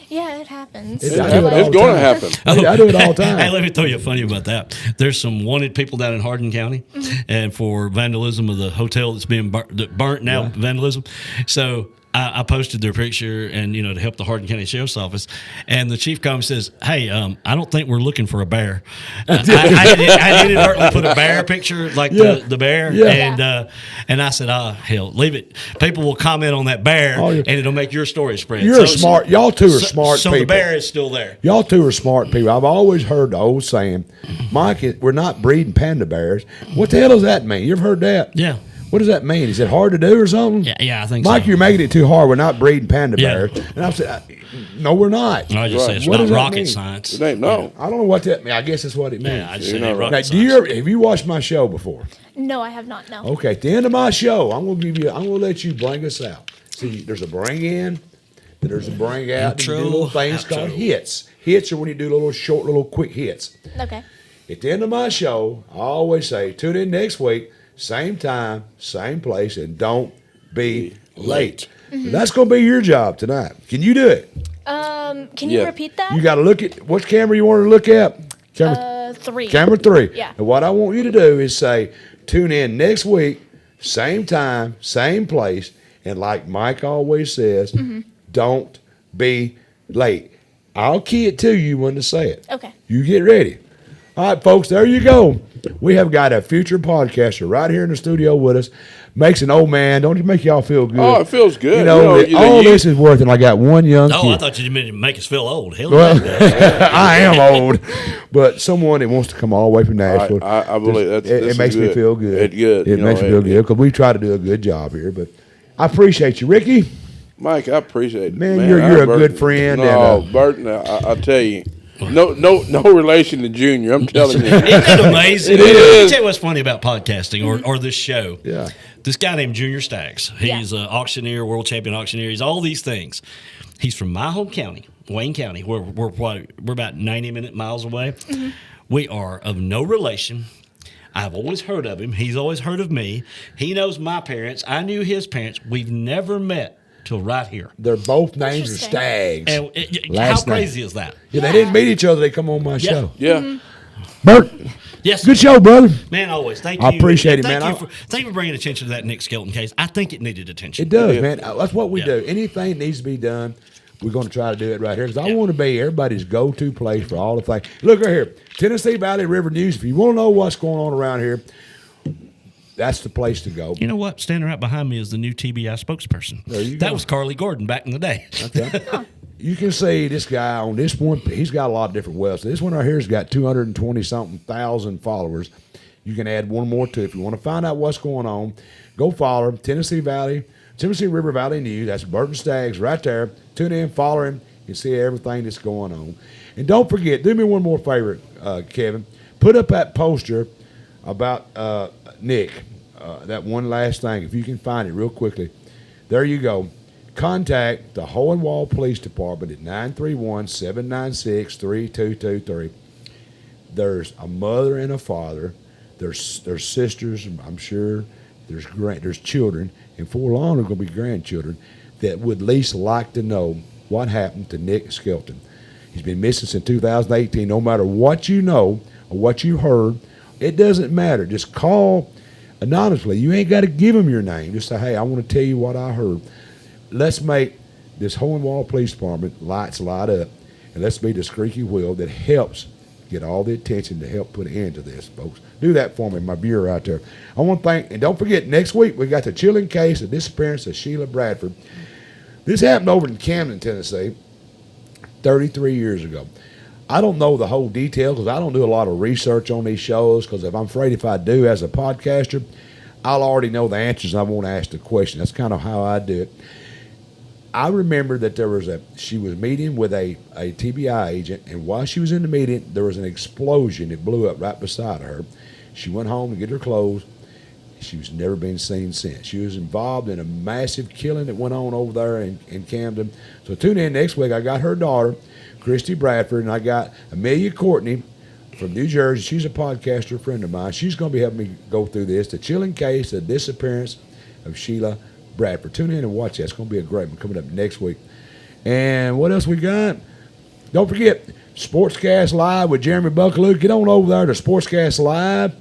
Yeah, it happens. It's going to happen. I do it all the time. Hey, let me tell you funny about that. There's some wanted people down in Hardin County, and for vandalism of the hotel that's being burnt now, vandalism. So I posted their picture and, to help the Hardin County Sheriff's Office. And the chief comes and says, hey, I don't think we're looking for a bear. I inadvertently put a bear picture, like the bear. Yeah. And I said, hell, leave it. People will comment on that bear, and it'll make your story spread. You're smart. Y'all two are smart people. So the bear is still there. Y'all two are smart people. I've always heard the old saying, Mike, we're not breeding panda bears. What the hell does that mean? You ever heard that? Yeah. What does that mean? Is it hard to do or something? Yeah, I think Mike, so. you're making it too hard. We're not breeding panda bears. And I said, no, we're not. I just say it's not rocket science. It ain't, no. I don't know what that means. I guess that's what it means. Yeah, I just say rocket science. Now, have you watched my show before? No, I have not. No. Okay, at the end of my show, I'm gonna let you bring us out. See, there's a bring in, then there's a bring out. Intro, you do little things called hits. Hits are when you do little quick hits. Okay. At the end of my show, I always say, tune in next week, same time, same place, and don't be late. Mm-hmm. That's going to be your job tonight. Can you do it? Can you repeat that? You got to look at which camera you want to look at. Camera 3. Camera 3. Yeah. And what I want you to do is say, tune in next week, same time, same place, and like Mike always says, don't be late. I'll key it to you when to say it. Okay. You get ready. All right, folks, there you go. We have got a future podcaster right here in the studio with us. Makes an old man. Don't it make y'all feel good? Oh, it feels good. All this is worth, and I got one young kid. I thought you meant to make us feel old. Hell well, I am old, but someone that wants to come all the way from Nashville. I believe that's it makes me feel good. It's good. It makes me feel good because we try to do a good job here. But I appreciate you, Ricky. Mike, I appreciate it. Man, you're a good friend. No, Burton, I tell you. No relation to Junior. I'm telling you. Isn't it amazing? It is. Let me tell you what's funny about podcasting or this show. Yeah. This guy named Junior Staggs. He's an auctioneer, world champion auctioneer. He's all these things. He's from my home county, Wayne County. We're about 90 miles away. Mm-hmm. We are of no relation. I've always heard of him. He's always heard of me. He knows my parents. I knew his parents. We've never met till right here. Their both names are Staggs. And how crazy is that? Yeah, they didn't meet each other. They come on my show. Yeah. Bert. Yes. Good show, brother. Man, always. Thank you. I appreciate it, man. Thank you for bringing attention to that Nick Skelton case. I think it needed attention. It does, man. That's what we do. Anything that needs to be done, we're going to try to do it right here because I want to be everybody's go-to place for all the things. Look right here, Tennessee Valley River News. If you want to know what's going on around here, that's the place to go. You know what? Standing right behind me is the new TBI spokesperson. There you go. That was Carly Gordon back in the day. Okay. You can see this guy on this one. He's got a lot of different websites. This one right here has got 220-something thousand followers. You can add one more to it. If you want to find out what's going on, go follow him. Tennessee River Valley News. That's Burton Staggs right there. Tune in, follow him. You can see everything that's going on. And don't forget, do me one more favor, Kevin. Put up that poster about Nick. That one last thing, if you can find it real quickly. There you go. Contact the Hohenwald Police Department at 931-796-3223. There's a mother and a father. There's sisters, I'm sure. There's children, and before long there's going to be grandchildren that would least like to know what happened to Nick Skelton. He's been missing since 2018. No matter what you know or what you heard, it doesn't matter. Just call anonymously. You ain't got to give them your name. Just say, hey, I want to tell you what I heard. Let's make this Hohenwald Police Department lights light up, and let's be the squeaky wheel that helps get all the attention to help put an end to this, folks. Do that for me, my viewer out there. I want to thank, and don't forget, next week we got the chilling case of disappearance of Sheila Bradford. This happened over in Camden, Tennessee, 33 years ago. I don't know the whole detail because I don't do a lot of research on these shows because I'm afraid if I do as a podcaster, I'll already know the answers and I won't ask the question. That's kind of how I do it. I remember that she was meeting with a TBI agent, and while she was in the meeting, there was an explosion that blew up right beside her. She went home to get her clothes. She was never been seen since. She was involved in a massive killing that went on over there in Camden. So tune in next week. I got her daughter, Christy Bradford, and I got Amelia Courtney from New Jersey. She's a podcaster friend of mine. She's going to be helping me go through this. The chilling case of disappearance of Sheila Bradford. Tune in and watch that. It's going to be a great one coming up next week. And what else we got? Don't forget, Sportscast Live with Jeremy Buckaloo. Get on over there to Sportscast Live.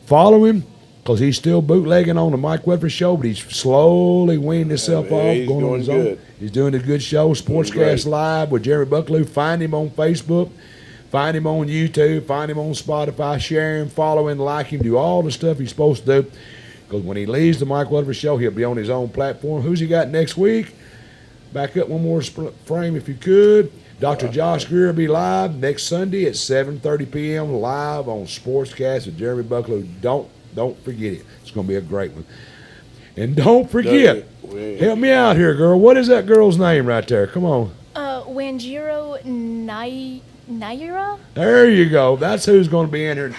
Follow him, because he's still bootlegging on the Mike Weatherford Show, but he's slowly weaning himself off. He's going on his own. good. He's doing a good show, Sportscast Live with Jeremy Buckaloo. Find him on Facebook. Find him on YouTube. Find him on Spotify. Share him, follow him, like him, do all the stuff he's supposed to do. Because when he leaves the Mike Weatherford Show, he'll be on his own platform. Who's he got next week? Back up one more frame if you could. Dr. Josh Greer will be live next Sunday at 7:30 p.m. live on Sportscast with Jeremy Buckaloo. Don't forget it. It's going to be a great one. And don't forget, help me out here, girl. What is that girl's name right there? Come on. Wanjiro Naira? There you go. That's who's going to be in here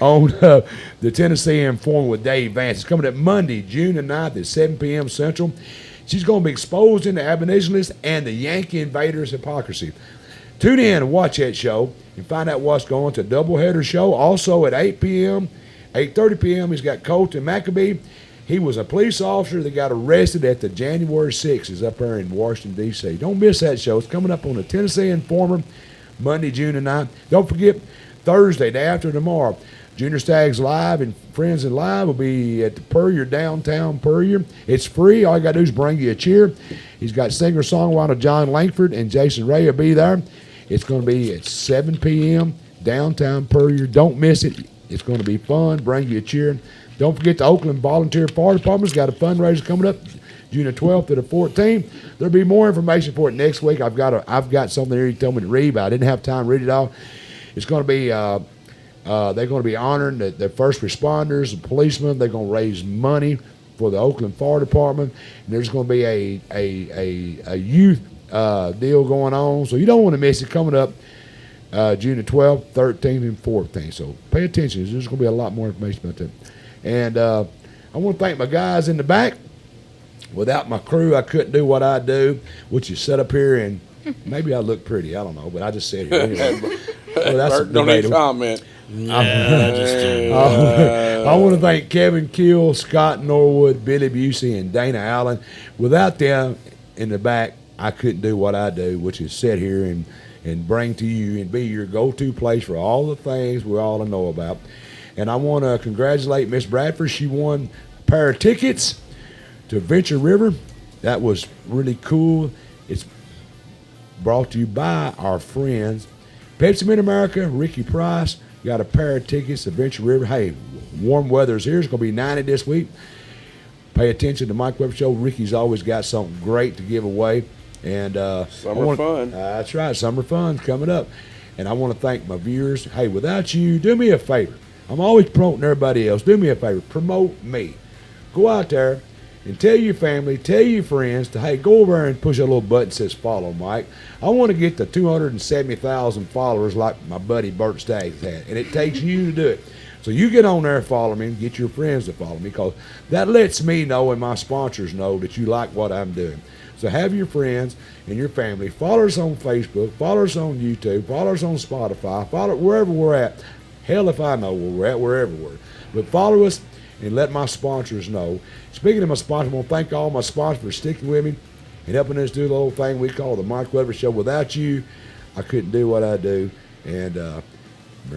on the Tennessee Informed with Dave Vance. It's coming up Monday, June the 9th at 7 p.m. Central. She's going to be exposed into abolitionist and the Yankee invaders' hypocrisy. Tune in and watch that show and find out what's going on. It's a doubleheader show. Also at 8 p.m., 8:30 p.m., he's got Colton McAbee. He was a police officer that got arrested at the January 6th up there in Washington, D.C. Don't miss that show. It's coming up on the Tennessee Informer, Monday, June the 9th. Don't forget, Thursday, day after tomorrow, Junior Staggs Live and Friends in Live will be at the Puryear, downtown Puryear. It's free. All you got to do is bring you a chair. He's got singer-songwriter John Langford and Jason Ray will be there. It's going to be at 7 p.m., downtown Puryear. Don't miss it. It's going to be fun. Bring you a chair. Don't forget the Oakland Volunteer Fire Department's got a fundraiser coming up June the 12th to the 14th. There'll be more information for it next week. I've got something here you told me to read, but I didn't have time to read it all. It's going to be they're going to be honoring the first responders, the policemen. They're going to raise money for the Oakland Fire Department. And there's going to be a youth deal going on, so you don't want to miss it. Coming up June the 12th, 13th, and 14th. So pay attention. There's going to be a lot more information about that. And I want to thank my guys in the back. Without my crew, I couldn't do what I do, which is sit up here and maybe I look pretty. I don't know, but I just said it anyway. Well, that's don't need comment. I want to thank Kevin Keel, Scott Norwood, Billy Busey, and Dana Allen. Without them in the back, I couldn't do what I do, which is sit here and bring to you and be your go-to place for all the things we all know about. And I want to congratulate Miss Bradford. She won a pair of tickets to Venture River. That was really cool. It's brought to you by our friends Pepsi Mid-America, Ricky Price. Got a pair of tickets to Venture River. Hey, warm weather's here. It's going to be 90 this week. Pay attention to Mike Weather Show. Ricky's always got something great to give away. And summer fun. That's right. Summer fun's coming up. And I want to thank my viewers. Hey, without you, do me a favor. I'm always promoting everybody else. Do me a favor. Promote me. Go out there and tell your family, tell your friends to, hey, go over there and push a little button that says follow Mike. I want to get to 270,000 followers like my buddy Burton Staggs had. And it takes you to do it. So you get on there and follow me and get your friends to follow me, because that lets me know and my sponsors know that you like what I'm doing. So have your friends and your family. Follow us on Facebook. Follow us on YouTube. Follow us on Spotify. Follow wherever we're at. Hell if I know where we're at. We're everywhere. But follow us and let my sponsors know. Speaking of my sponsors, I want to thank all my sponsors for sticking with me and helping us do the little thing we call the Mike Weather Show. Without you, I couldn't do what I do. And remember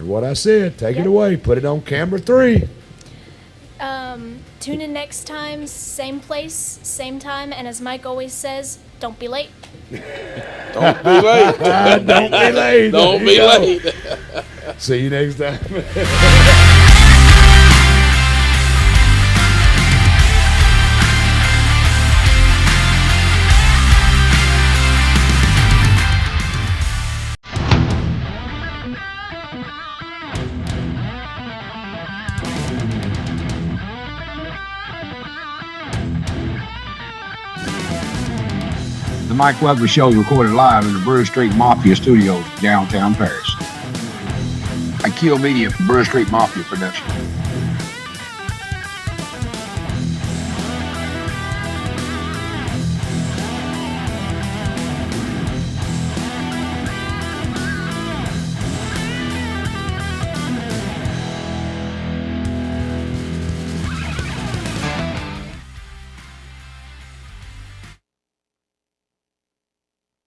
what I said. Take it away. Put it on camera 3. Tune in next time, same place, same time, and as Mike always says, don't be late. Don't be late. Don't be late. Don't be late. See you next time. The Mike Weather Show is recorded live in the Burr Street Mafia Studios, downtown Paris. I Kill Media for Burr Street Mafia Production.